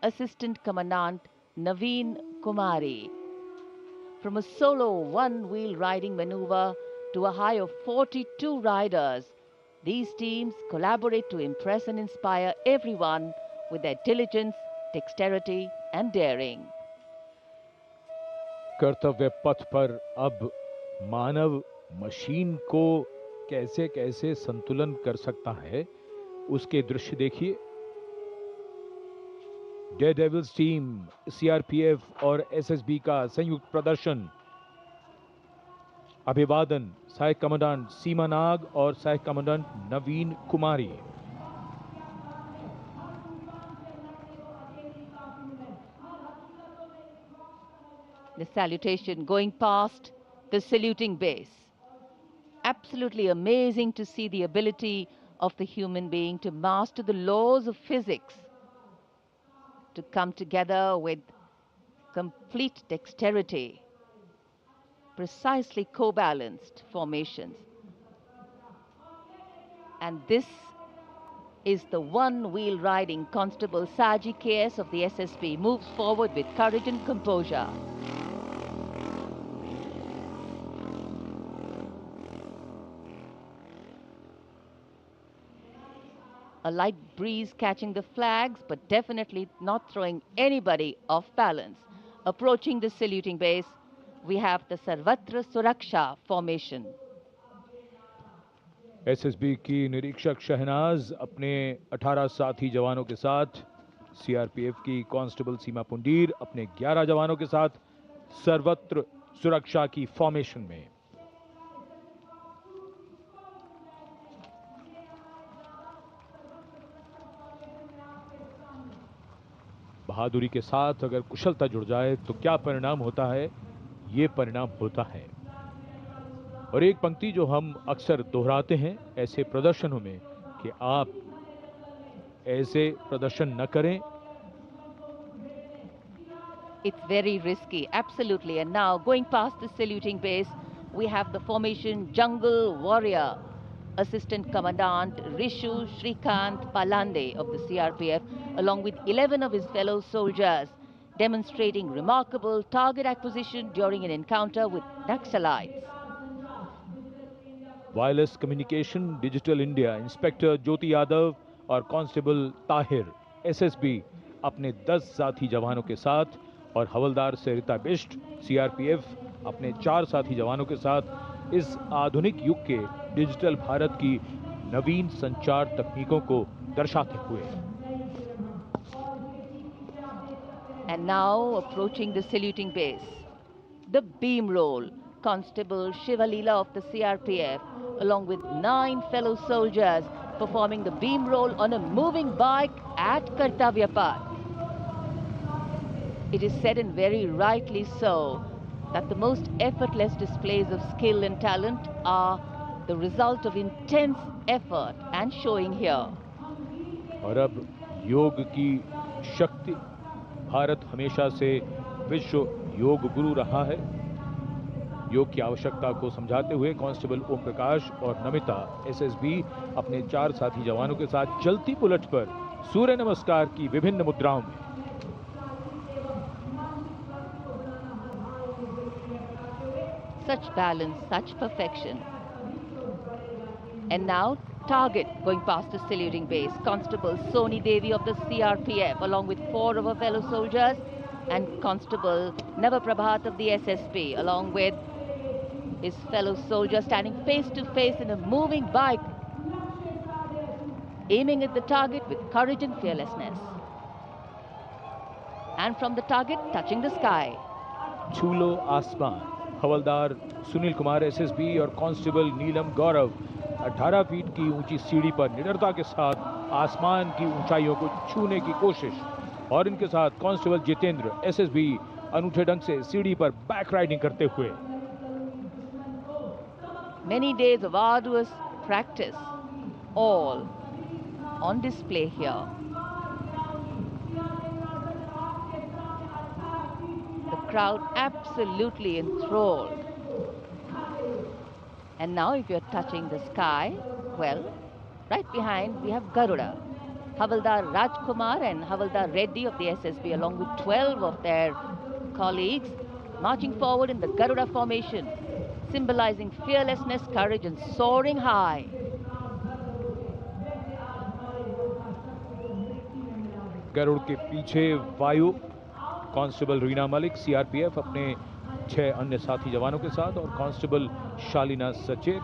Assistant Commandant Naveen Kumari. From a solo one-wheel riding maneuver to a high of 42 riders, these teams collaborate to impress and inspire everyone with their diligence, dexterity and daring. कर्तव्य पथ पर अब मानव machine को कैसे कैसे संतुलन कर सकता है, उसके दृश्य देखिए। डेयरडेविल्स टीम, सीआरपीएफ और एसएसबी का संयुक्त प्रदर्शन। अभिवादन सहायक कमांडेंट सीमा नाग और सहायक commandant Naveen Kumari. The salutation going past the saluting base. Absolutely amazing to see the ability of the human being to master the laws of physics, to come together with complete dexterity, precisely co-balanced formations. And this is the one-wheel riding Constable Saji KS of the SSB, moves forward with courage and composure. A light breeze catching the flags, but definitely not throwing anybody off balance. Approaching the saluting base, we have the Sarvatra Suraksha formation. SSB की निरीक्षक शहनाज अपने 18 साथी जवानों के साथ, CRPF की constable सीमा पुंडीर अपने 11 जवानों के साथ सर्वत्र सुरक्षा की फॉर्मेशन में। बहादुरी के साथ अगर कुशलता जुड़ जाए तो क्या परिणाम होता है, ये परिणाम होता है। और एक पंक्ति जो हम अक्सर दोहराते हैं ऐसे प्रदर्शनों में कि आप ऐसे प्रदर्शन न करें। It's very risky, absolutely. And now going past the saluting base, we have the formation Jungle Warrior. Assistant Commandant Rishu Shrikant Palande of the CRPF, along with 11 of his fellow soldiers, demonstrating remarkable target acquisition during an encounter with Naxalites. Wireless communication digital India inspector Jyoti Yadav और constable Tahir SSB अपने 10 साथी जवानों के साथ और हवलदार सरिता Bisht CRPF अपने 4 साथी जवानों के साथ इस आधुनिक युग के डिजिटल भारत की नवीन संचार तकनीकों को दर्शाते हुए। And now approaching the saluting base, the beam roll. Constable Shivalila of the CRPF, along with 9 fellow soldiers, performing the beam roll on a moving bike at Kartavya Path. It is said, and very rightly so, that the most effortless displays of skill and talent are the result of intense effort and showing here. और अब योग की शक्ति, भारत हमेशा से विश्व योग गुरु रहा है। योग की आवश्यकता को समझाते हुए कांस्टेबल ओम प्रकाश और नमिता एसएसबी अपने 4 साथी जवानों के साथ चलती बुलेट पर सूर्य नमस्कार की विभिन्न मुद्राओं में। Such balance, such perfection. And now target going past the saluting base. Constable Soni Devi of the CRPF along with 4 of her fellow soldiers, and Constable Navaprabhat of the SSB along with his fellow soldier standing face to face in a moving bike, aiming at the target with courage and fearlessness. And from the target, touching the sky. छूलो आसमान। हवलदार Sunil Kumar SSB और constable नीलम गौरव 18 feet की ऊंची सीढ़ी पर निडरता के साथ आसमान की ऊंचाइयों को छूने की कोशिश, और इनके साथ कांस्टेबल जितेंद्र SSB अनूठे ढंग से सीढ़ी पर बैक राइडिंग करते हुए। Many days of arduous practice, all on display here. The crowd absolutely enthralled. And now if you're touching the sky, well, right behind we have Garuda. Havaldar Rajkumar and Havaldar Reddy of the SSB along with 12 of their colleagues marching forward in the Garuda formation, symbolizing fearlessness, courage and soaring high. Garuda के पीछे वायु constable Reena Malik CRPF अपने 6 अन्य साथी जवानों के साथ, और कांस्टेबल शालिना सचेत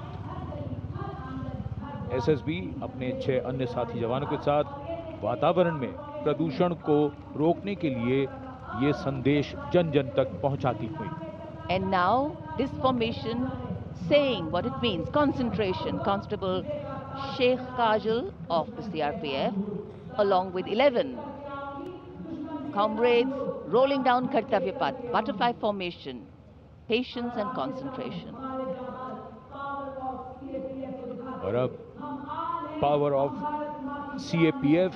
SSB अपने 6 अन्य साथी जवानों के साथ वातावरण में प्रदूषण को रोकने के लिए ये संदेश जन जन तक पहुंचाती हुई। And now this formation saying what it means, concentration. Constable Sheikh Kajal of the CRPF along with 11 comrades rolling down Kartavya Path, butterfly formation, patience and concentration. और अब पावर ऑफ CAPF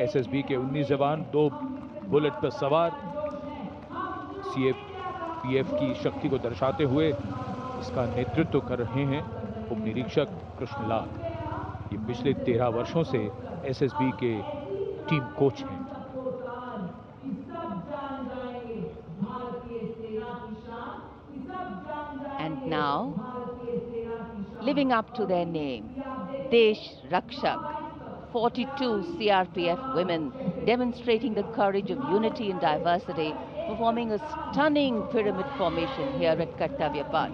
SSB के 19 जवान 2 bullet पर सवार CAPF की शक्ति को दर्शाते हुए इसका नेतृत्व कर रहे हैं उप निरीक्षक कृष्णलाल। ये पिछले 13 वर्षों से SSB के टीम कोच हैं। And now, living up to their name, Desh Rakshak, 42 CRPF women demonstrating the courage of unity and diversity, performing a stunning pyramid formation here at Kartavya Path.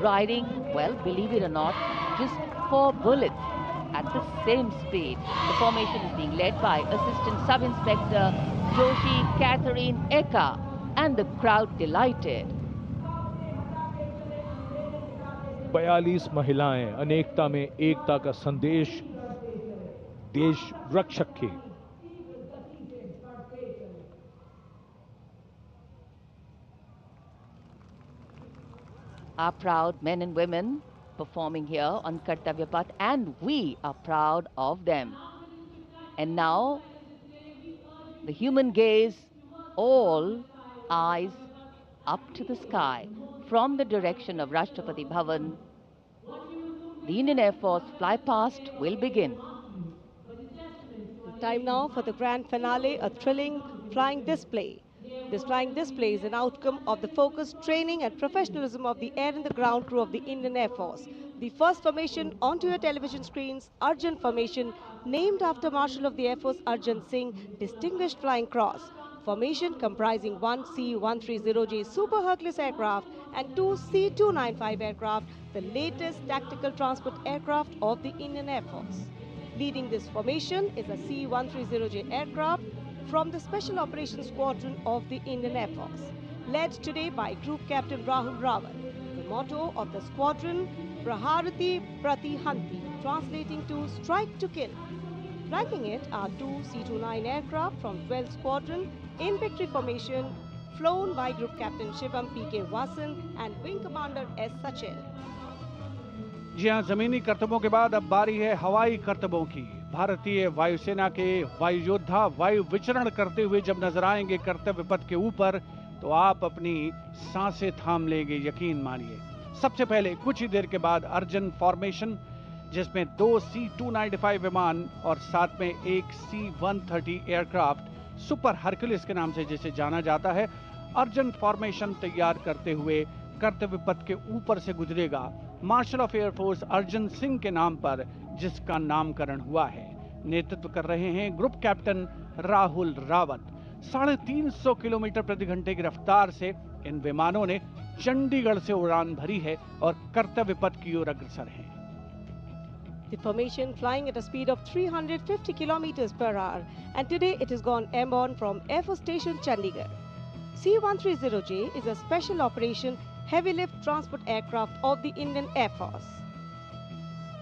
Riding, well, believe it or not, just 4 bullets at the same speed. The formation is being led by Assistant Sub-Inspector Joshi Catherine Eka, and the crowd delighted. 42 महिलाएं अनेकता में एकता का संदेश देश रक्षक के। Our proud men and women performing here on Kartavya Path, and we are proud of them. And now the human gaze, all eyes up to the sky from the direction of Rashtrapati Bhavan. The Indian Air Force fly past will begin. Time now for the grand finale, a thrilling flying display. This flying display is an outcome of the focused training and professionalism of the air and the ground crew of the Indian Air Force. The first formation onto your television screens, Arjun Formation, named after Marshal of the Air Force Arjun Singh, Distinguished Flying Cross. Formation comprising 1 C-130J Super Hercules aircraft and 2 C-295 aircraft, the latest tactical transport aircraft of the Indian Air Force. Leading this formation is a C-130J aircraft from the Special Operations Squadron of the Indian Air Force, led today by Group Captain Rahul Rawat. The motto of the squadron, Praharati Pratihanti, translating to strike to kill. Flanking it are 2 C-29 aircraft from 12th Squadron in victory formation, flown by Group Captain Shivam P.K. Vasan and Wing Commander S. Sachil. जी हाँ, जमीनी करतबों के बाद अब बारी है हवाई करतबों की। भारतीय वायुसेना के वायु योद्धा वायु विचरण करते हुए जब नजर आएंगे कर्तव्य पथ के ऊपर, तो आप अपनी सांसें थाम लेंगे, यकीन मानिए। सबसे पहले कुछ ही देर के बाद अर्जन फॉर्मेशन, जिसमें 2 C-295 विमान और साथ में एक C-130 एयरक्राफ्ट सुपर हरक्यूलिस के नाम से जिसे जाना जाता है, अर्जन फॉर्मेशन तैयार करते हुए कर्तव्य पथ के ऊपर से गुजरेगा marshal of air force Arjan Singh के नाम पर, जिसका नामकरण हुआ है। नेतृत्व कर रहे हैं group captain Rahul Rawat. 350 kilometre प्रति घंटे की रफ्तार से इन विमानों ने चंडीगढ़ से उड़ान भरी है और कर्तव्य पथ की ओर अग्रसर हैं। The formation flying at a speed of 350 kilometers per hour, and today it has gone airborne from Air Force Station Chandigarh. C-130J is a special operation heavy lift transport aircraft of the Indian Air Force.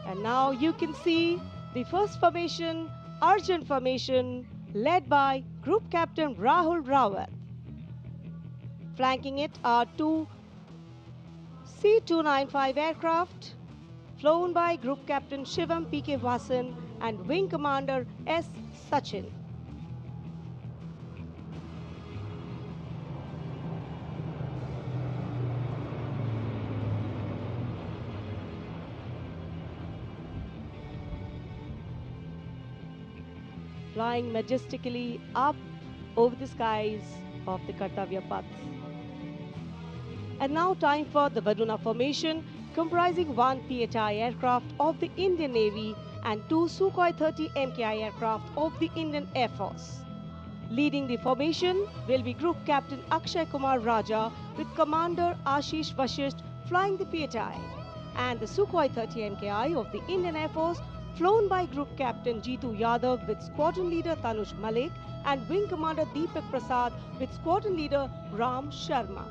And now you can see the first formation, Arjun formation, led by Group Captain Rahul Rawat. Flanking it are two C-295 aircraft, flown by Group Captain Shivam P.K. Vasan and Wing Commander S. Sachin. Flying majestically up over the skies of the Kartavya Path. And now time for the Varuna formation, comprising one PHI aircraft of the Indian Navy and two Sukhoi 30 MKI aircraft of the Indian Air Force. Leading the formation will be Group Captain Akshay Kumar Raja with Commander Ashish Vashisht flying the PHI, and the Sukhoi 30 MKI of the Indian Air Force flown by Group Captain Jeetu Yadav with Squadron Leader Tanush Malik and Wing Commander Deepak Prasad with Squadron Leader Ram Sharma.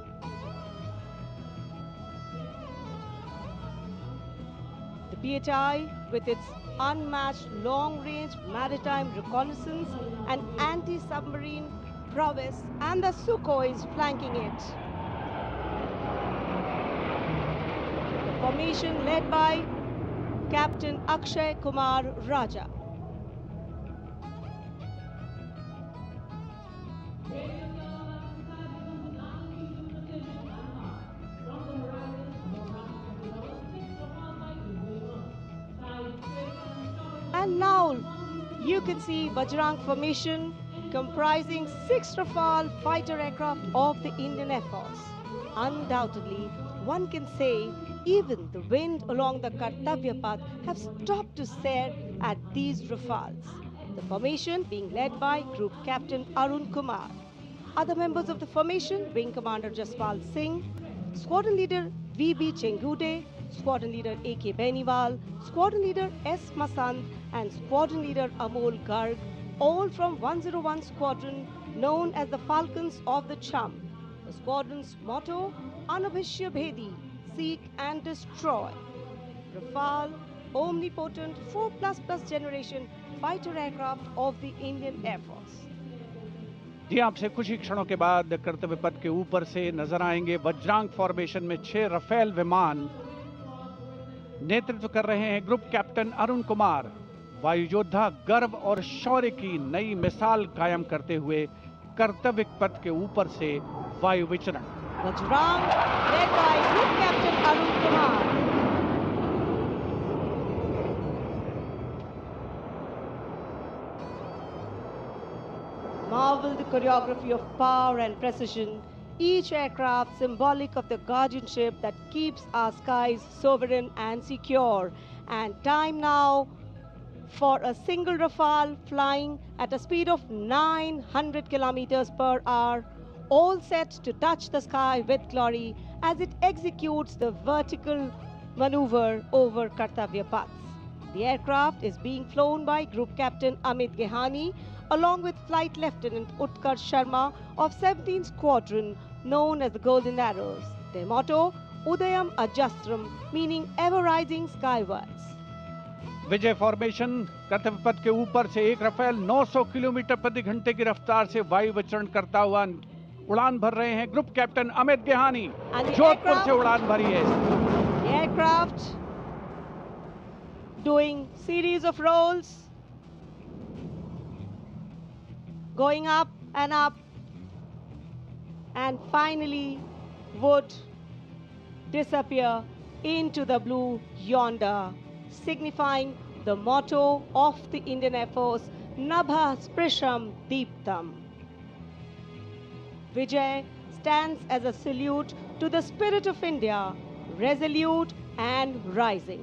The PHI, with its unmatched long-range maritime reconnaissance and anti-submarine prowess, and the Sukhois flanking it. The formation led by Captain Akshay Kumar Raja. And now you can see Bajrang formation comprising 6 Rafale fighter aircraft of the Indian Air Force. Undoubtedly, one can say even the wind along the Kartavya Path have stopped to stare at these Rafales. The formation being led by Group Captain Arun Kumar. Other members of the formation, Wing Commander Jaspal Singh, Squadron Leader V.B. Chengude, Squadron Leader A.K. Beniwal, Squadron Leader S. Masand, and Squadron Leader Amol Garg, all from 101 Squadron, known as the Falcons of the Chum. The squadron's motto, Anubhishya Bhedi, seek and destroy. Rafale, omnipotent 4++ generation fighter aircraft of the Indian Air Force. जी आपसे कुछ ही क्षणों के बाद कर्तव्य पथ के ऊपर से नजर आएंगे वज्रांग फॉर्मेशन में 6 रफेल विमान। नेतृत्व कर रहे हैं ग्रुप कैप्टन अरुण कुमार। वायु योद्धा गर्व और शौर्य की नई मिसाल कायम करते हुए कर्तव्य पथ के ऊपर से वायु विचरण। Vajrang, led by Group Captain Arun Kumar. Marvel the choreography of power and precision, each aircraft symbolic of the guardianship that keeps our skies sovereign and secure. And time now for a single Rafale flying at a speed of 900 kilometers per hour, all set to touch the sky with glory as it executes the vertical maneuver over Kartavya Paths. The aircraft is being flown by Group Captain Amit Gehani along with Flight Lieutenant Utkarsh Sharma of 17th Squadron, known as the Golden Arrows. Their motto, Udayam Ajastram, meaning ever rising skywards. Vijay formation कर्तव्य पथ के ऊपर से एक Rafale 900 kilometre प्रति घंटे की रफ्तार से वायु विचरण करता हुआ उड़ान भर रहे हैं ग्रुप कैप्टन अमित गेहानी। जोधपुर से उड़ान भरी है। The aircraft doing series of rolls, going up, and finally would disappear into the blue yonder, signifying the motto of the Indian Air Force, Nabha Sprisham Deeptam. Vijay stands as a salute to the spirit of India, resolute and rising.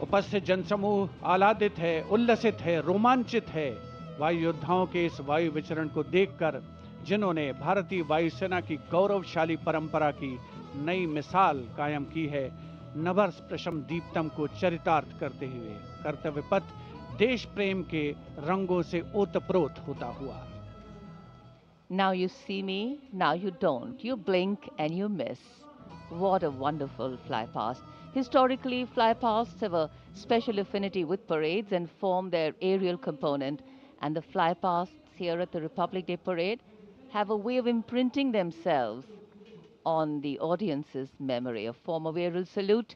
उपस्थित जनसमूह आह्लादित है, उल्लसित है, रोमांचित है वायु योद्धाओं के इस वायु विचरण को देखकर, जिन्होंने भारतीय वायुसेना की गौरवशाली परंपरा की नई मिसाल कायम की है। नभर स्पृशम दीप्तम को चरितार्थ करते हुए कर्तव्य पथ देश प्रेम के रंगों से ओतप्रोत होता हुआ। Now you see me, now you don't. You blink and you miss. What a wonderful flypast. Historically, flypasts have a special affinity with parades and form their aerial component. And the flypasts here at the Republic Day Parade have a way of imprinting themselves on the audience's memory. A form of aerial salute.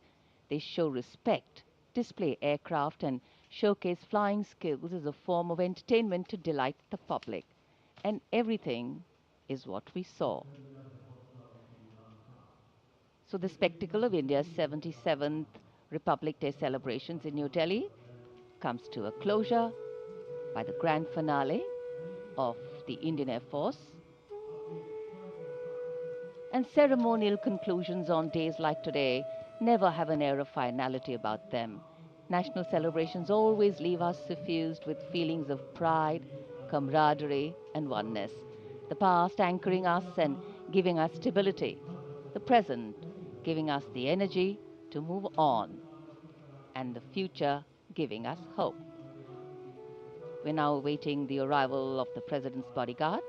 They show respect, display aircraft, and showcase flying skills as a form of entertainment to delight the public. And everything is what we saw. So the spectacle of India's 77th Republic Day celebrations in New Delhi comes to a closure by the grand finale of the Indian Air Force. And ceremonial conclusions on days like today never have an air of finality about them. National celebrations always leave us suffused with feelings of pride, camaraderie, and oneness. The past anchoring us and giving us stability. The present giving us the energy to move on. And the future giving us hope. We're now awaiting the arrival of the President's bodyguard,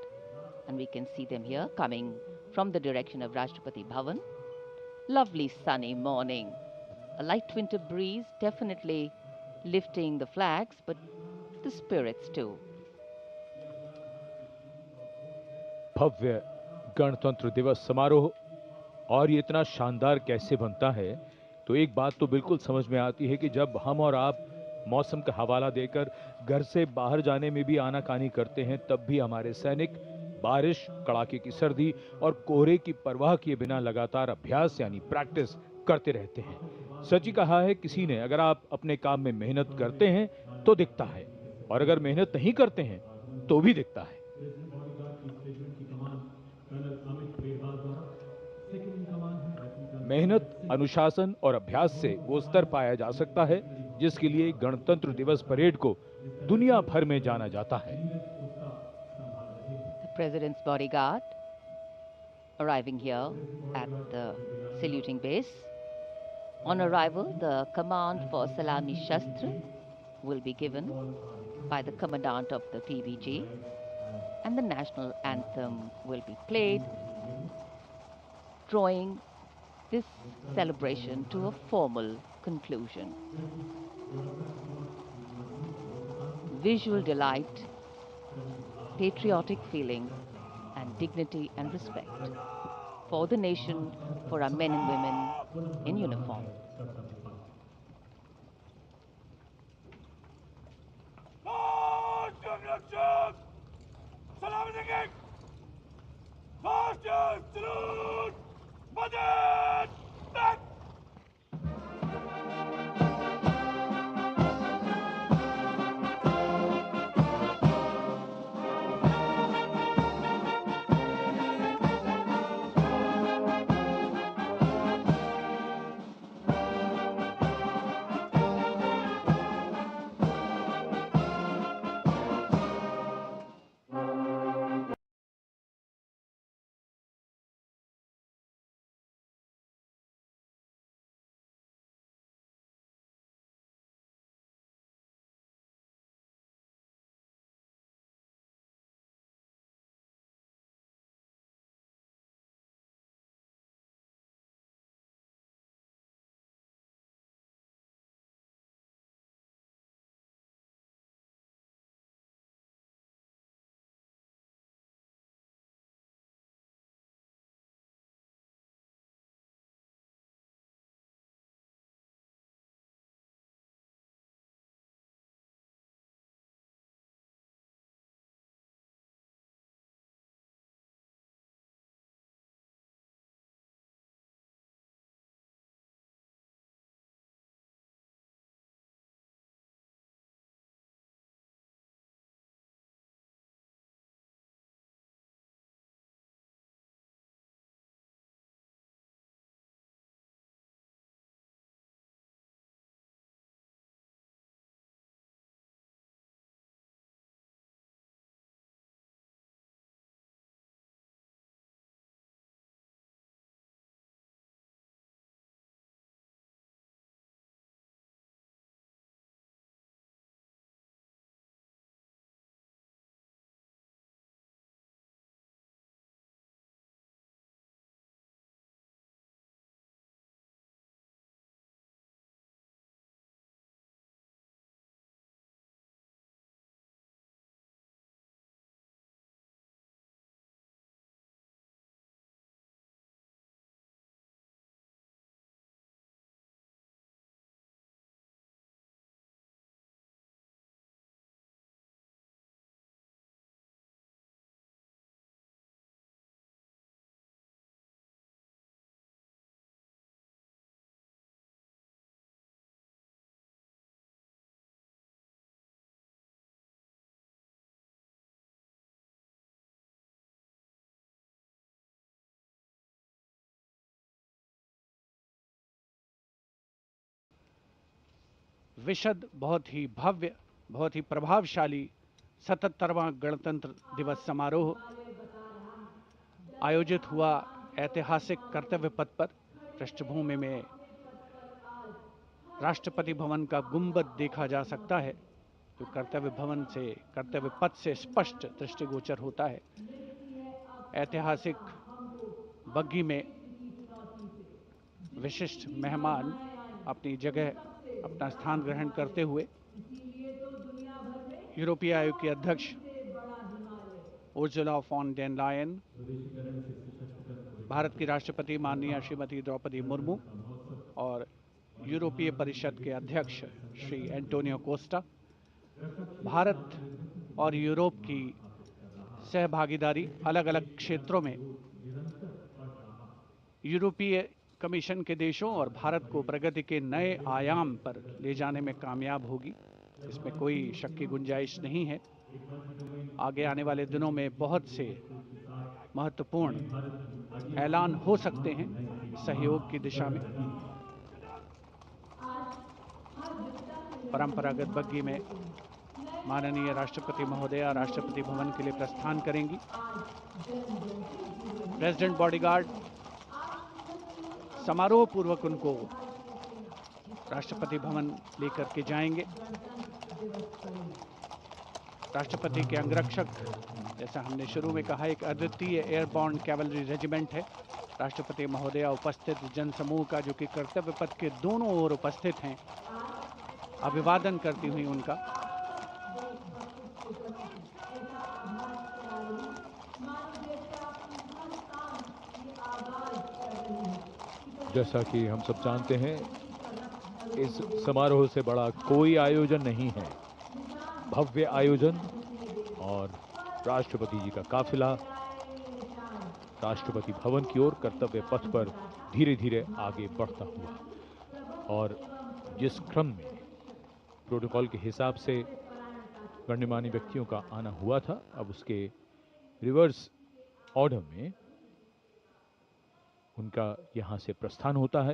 and we can see them here coming from the direction of Rashtrapati Bhavan. Lovely sunny morning. A light winter breeze definitely lifting the flags, but the spirits too. भव्य गणतंत्र दिवस समारोह, और ये इतना शानदार कैसे बनता है, तो एक बात तो बिल्कुल समझ में आती है कि जब हम और आप मौसम का हवाला देकर घर से बाहर जाने में भी आनाकानी करते हैं, तब भी हमारे सैनिक बारिश, कड़ाके की सर्दी और कोहरे की परवाह किए बिना लगातार अभ्यास यानी प्रैक्टिस करते रहते हैं। सच ही कहा है किसी ने, अगर आप अपने काम में मेहनत करते हैं तो दिखता है, और अगर मेहनत नहीं करते हैं तो भी दिखता है। मेहनत, अनुशासन और अभ्यास से वो स्तर पाया जा सकता है जिसके लिए गणतंत्र दिवस परेड को दुनिया भर में जाना जाता है। The President's bodyguard arriving here at the saluting base. On arrival, the command for Salami Shastra will be given by the commandant of the PVG, and the national anthem will be played, drawing this celebration to a formal conclusion. Visual delight, patriotic feelings, and dignity and respect for the nation, for our men and women in uniform. विशद, बहुत ही भव्य, बहुत ही प्रभावशाली 77वां गणतंत्र दिवस समारोह आयोजित हुआ ऐतिहासिक कर्तव्य पथ पर। पृष्ठभूमि में राष्ट्रपति भवन का गुंबद देखा जा सकता है, जो कर्तव्य पथ से स्पष्ट दृष्टिगोचर होता है। ऐतिहासिक बग्गी में विशिष्ट मेहमान अपनी जगह, अपना स्थान ग्रहण करते हुए यूरोपीय आयोग के अध्यक्ष उर्जुला वॉन डेर लायन, भारत की राष्ट्रपति माननीय श्रीमती द्रौपदी मुर्मू और यूरोपीय परिषद के अध्यक्ष श्री एंटोनियो कोस्टा, भारत और यूरोप की सहभागीदारी अलग अलग क्षेत्रों में यूरोपीय कमीशन के देशों और भारत को प्रगति के नए आयाम पर ले जाने में कामयाब होगी, इसमें कोई शक की गुंजाइश नहीं है। आगे आने वाले दिनों में बहुत से महत्वपूर्ण ऐलान हो सकते हैं सहयोग की दिशा में। परंपरागत बग्गी में माननीय राष्ट्रपति महोदया राष्ट्रपति भवन के लिए प्रस्थान करेंगी। प्रेसिडेंट बॉडीगार्ड समारोह पूर्वक उनको राष्ट्रपति भवन लेकर के जाएंगे। राष्ट्रपति के अंगरक्षक, जैसा हमने शुरू में कहा, एक अद्वितीय एयरबॉर्न कैवलरी रेजिमेंट है। राष्ट्रपति महोदया उपस्थित जनसमूह का, जो कि कर्तव्य पथ के दोनों ओर उपस्थित हैं, अभिवादन करती हुई उनका जैसा कि हम सब जानते हैं, इस समारोह से बड़ा कोई आयोजन नहीं है। भव्य आयोजन और राष्ट्रपति जी का काफिला राष्ट्रपति भवन की ओर कर्तव्य पथ पर धीरे धीरे आगे बढ़ता हुआ, और जिस क्रम में प्रोटोकॉल के हिसाब से गणमान्य व्यक्तियों का आना हुआ था, अब उसके रिवर्स ऑर्डर में उनका यहां से प्रस्थान होता है।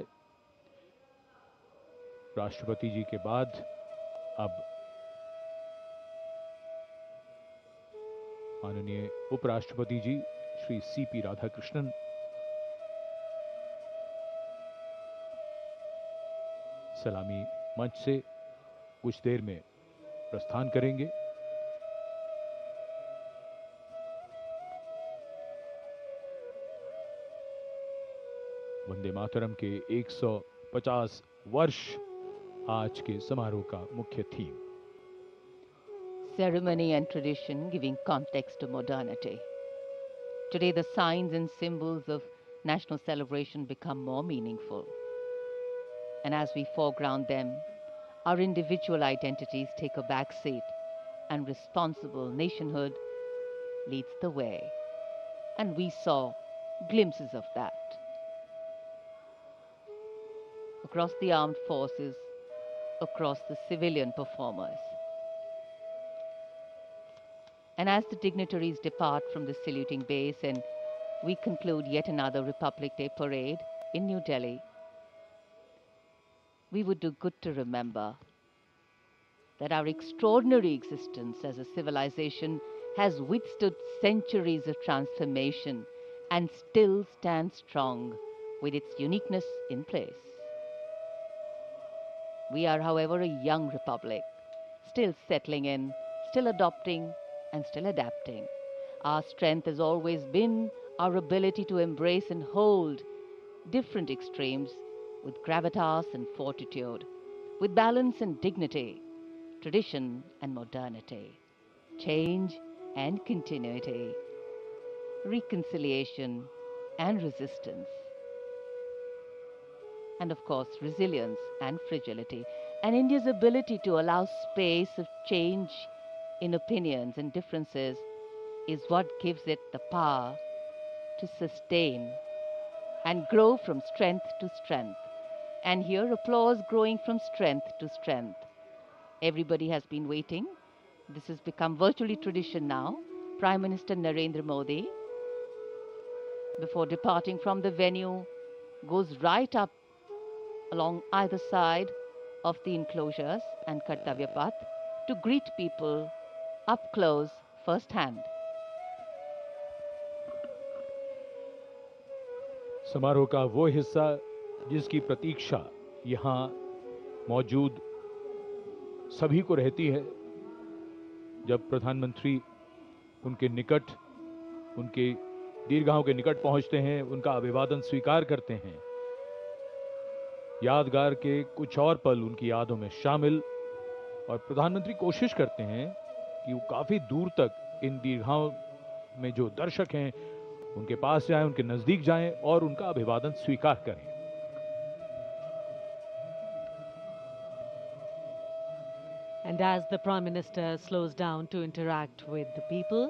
राष्ट्रपति जी के बाद अब माननीय उपराष्ट्रपति जी श्री सीपी राधाकृष्णन सलामी मंच से कुछ देर में प्रस्थान करेंगे। वंदे मातरम के 150 वर्ष आज के समारोह का मुख्य theme. Ceremony and tradition giving context to modernity. Today the signs and symbols of national celebration become more meaningful. And as we foreground them, our individual identities take a back seat and responsible nationhood leads the way. And we saw glimpses of that. Across the armed forces, across the civilian performers. And as the dignitaries depart from the saluting base and we conclude yet another Republic Day parade in New Delhi, we would do good to remember that our extraordinary existence as a civilization has withstood centuries of transformation and still stands strong with its uniqueness in place. We are, however, a young republic, still settling in, still adopting, and still adapting. Our strength has always been our ability to embrace and hold different extremes with gravitas and fortitude, with balance and dignity, tradition and modernity, change and continuity, reconciliation and resistance, and of course resilience and fragility. And India's ability to allow space of change in opinions and differences is what gives it the power to sustain and grow from strength to strength. And here applause growing from strength to strength. Everybody has been waiting. This has become virtually tradition now. Prime Minister Narendra Modi, before departing from the venue, goes right up along either side of the enclosures and Kartavya Path to greet people up close firsthand. समारोह का वो हिस्सा जिसकी प्रतीक्षा यहाँ मौजूद सभी को रहती है, जब प्रधानमंत्री उनके निकट, उनके दीर्घाओं के निकट पहुंचते हैं, उनका अभिवादन स्वीकार करते हैं। यादगार के कुछ और पल उनकी यादों में शामिल, और प्रधानमंत्री कोशिश करते हैं कि वो काफी दूर तक इन दीर्घाओं में जो दर्शक हैं उनके पास जाएं, उनके नजदीक जाएं और उनका अभिवादन स्वीकार करें। And as the Prime Minister slows down to interact with the people,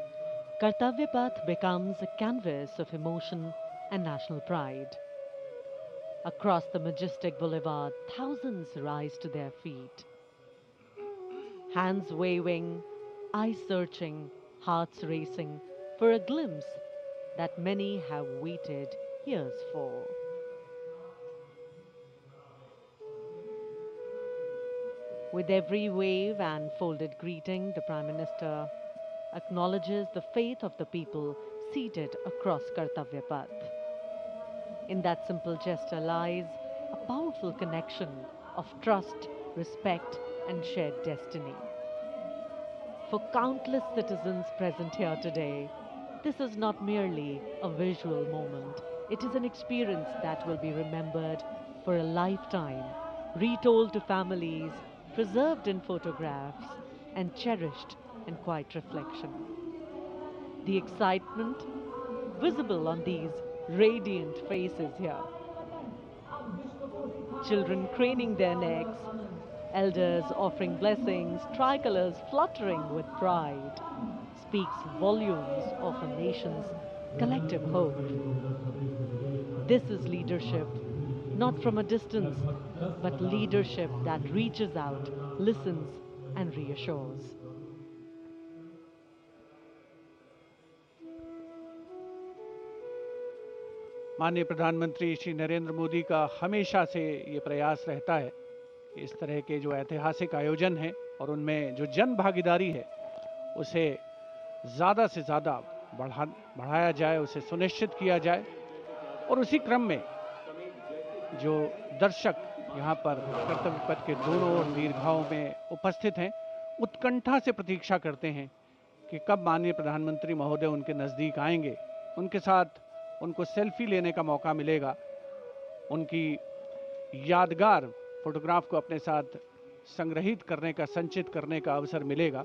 Kartavya Path becomes a canvas of emotion and national pride. Across the majestic boulevard, thousands rise to their feet. Hands waving, eyes searching, hearts racing for a glimpse that many have waited years for. With every wave and folded greeting, the Prime Minister acknowledges the faith of the people seated across Kartavya Path. In that simple gesture lies a powerful connection of trust, respect, and shared destiny. For countless citizens present here today, this is not merely a visual moment. It is an experience that will be remembered for a lifetime, retold to families, preserved in photographs, and cherished in quiet reflection. The excitement visible on these radiant faces here. Children craning their necks, elders offering blessings, tricolors fluttering with pride, speaks volumes of a nation's collective hope. This is leadership, not from a distance, but leadership that reaches out, listens, and reassures. माननीय प्रधानमंत्री श्री नरेंद्र मोदी का हमेशा से ये प्रयास रहता है कि इस तरह के जो ऐतिहासिक आयोजन हैं और उनमें जो जन भागीदारी है उसे ज़्यादा से ज़्यादा बढ़ाया जाए, उसे सुनिश्चित किया जाए। और उसी क्रम में जो दर्शक यहाँ पर कर्तव्य पथ के दोनों दीर्घाओं में उपस्थित हैं, उत्कंठा से प्रतीक्षा करते हैं कि कब माननीय प्रधानमंत्री महोदय उनके नज़दीक आएंगे, उनके साथ उनको सेल्फी लेने का मौका मिलेगा, उनकी यादगार फोटोग्राफ को अपने साथ संग्रहित करने का, संचित करने का अवसर मिलेगा।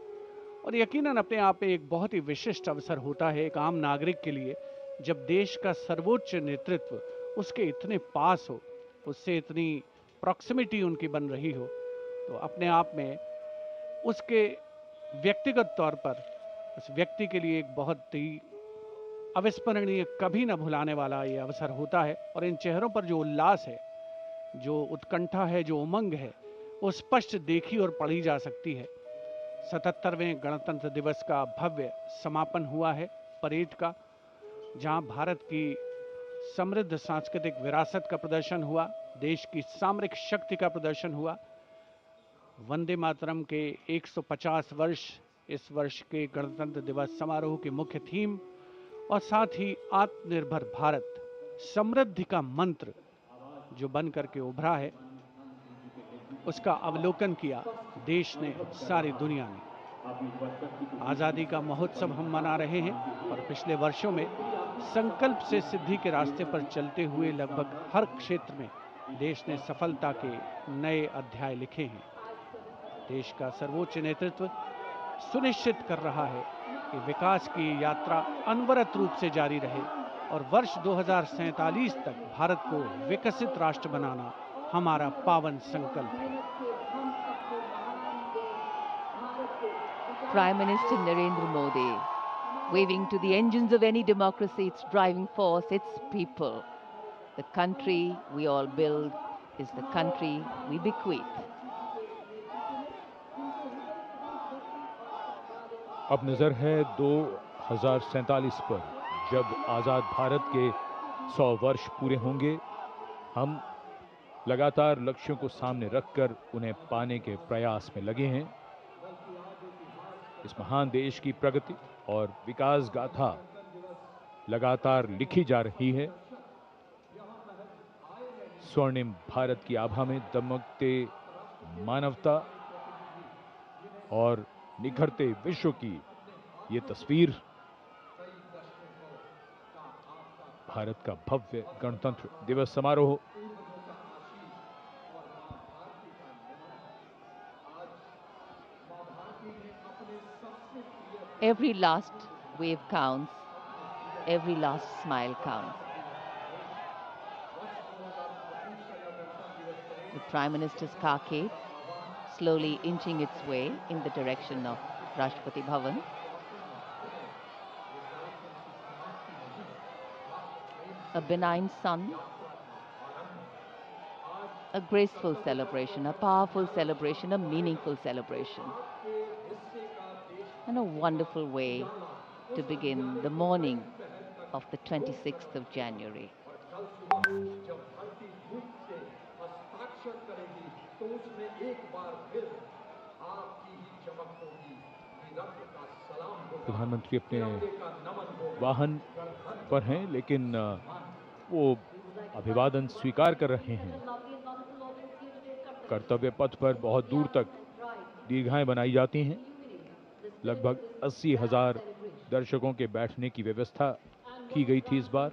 और यकीनन अपने आप में एक बहुत ही विशिष्ट अवसर होता है एक आम नागरिक के लिए, जब देश का सर्वोच्च नेतृत्व उसके इतने पास हो, उससे इतनी प्रॉक्सिमिटी उनकी बन रही हो, तो अपने आप में उसके व्यक्तिगत तौर पर उस व्यक्ति के लिए एक बहुत ही अविस्मरणीय, कभी न भुलाने वाला ये अवसर होता है। और इन चेहरों पर जो उल्लास है, जो उत्कंठा है, जो उमंग है, वो स्पष्ट देखी और पढ़ी जा सकती है। 77वें गणतंत्र दिवस का भव्य समापन हुआ है परेड का, जहां भारत की समृद्ध सांस्कृतिक विरासत का प्रदर्शन हुआ, देश की सामरिक शक्ति का प्रदर्शन हुआ। वंदे मातरम के 150 वर्ष इस वर्ष के गणतंत्र दिवस समारोह की मुख्य थीम, और साथ ही आत्मनिर्भर भारत, समृद्धि का मंत्र जो बन करके उभरा है, उसका अवलोकन किया देश ने, सारी दुनिया ने। आज़ादी का महोत्सव हम मना रहे हैं और पिछले वर्षों में संकल्प से सिद्धि के रास्ते पर चलते हुए लगभग हर क्षेत्र में देश ने सफलता के नए अध्याय लिखे हैं। देश का सर्वोच्च नेतृत्व सुनिश्चित कर रहा है कि विकास की यात्रा अनवरत रूप से जारी रहे और वर्ष 2047 तक भारत को विकसित राष्ट्र बनाना हमारा पावन संकल्प है। Prime Minister Narendra Modi, waving to the engines of any democracy, its driving force, its people. The country we all build is the country we bequeath. अब नजर है 2047 पर, जब आजाद भारत के 100 वर्ष पूरे होंगे। हम लगातार लक्ष्यों को सामने रखकर उन्हें पाने के प्रयास में लगे हैं। इस महान देश की प्रगति और विकास गाथा लगातार लिखी जा रही है। स्वर्णिम भारत की आभा में दमकते मानवता और निखरते विश्व की ये तस्वीर भारत का भव्य गणतंत्र दिवस समारोह Every last wave counts, every last smile counts. The Prime Minister's carcade slowly inching its way in the direction of Rashtrapati Bhavan. A benign sun, a graceful celebration, a powerful celebration, a meaningful celebration, and a wonderful way to begin the morning of the 26th of January. प्रधानमंत्री अपने वाहन पर हैं, लेकिन वो अभिवादन स्वीकार कर रहे हैं। कर्तव्य पथ पर बहुत दूर तक दीर्घाएं बनाई जाती हैं। लगभग 80,000 दर्शकों के बैठने की व्यवस्था की गई थी इस बार।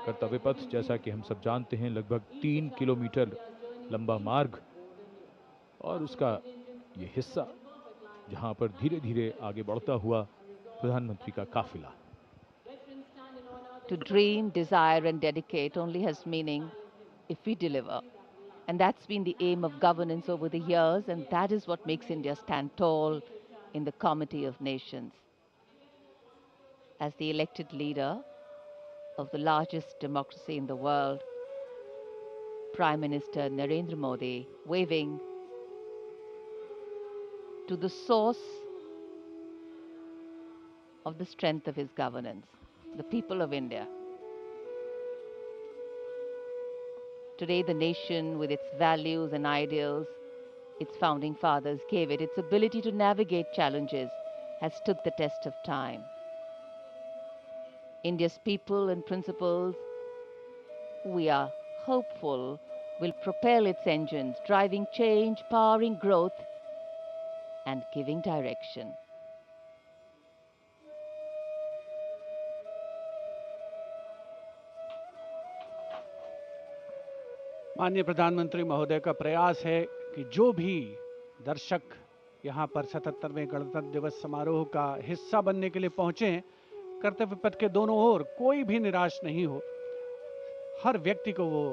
कर्तव्य पथ, जैसा कि हम सब जानते हैं, लगभग 3 किलोमीटर लंबा मार्ग और उसका ये हिस्सा जहां पर धीरे धीरे आगे बढ़ता हुआ प्रधानमंत्री का काफिला। To dream, desire and dedicate only has meaning if we deliver. And that's been the aim of governance over the years, and that is what makes India stand tall in the comity of nations. As the elected leader of the largest democracy in the world, Prime Minister Narendra Modi waving to the source of the strength of his governance, the people of India. Today, the nation, with its values and ideals, its founding fathers gave it, its ability to navigate challenges, has stood the test of time. India's people and principles, we are hopeful, will propel its engines, driving change, powering growth, and giving direction. माननीय प्रधानमंत्री महोदय का प्रयास है कि जो भी दर्शक यहाँ पर 77वें गणतंत्र दिवस समारोह का हिस्सा बनने के लिए पहुंचे हैं, कर्तव्य पथ के दोनों ओर कोई भी निराश नहीं हो। हर व्यक्ति को वो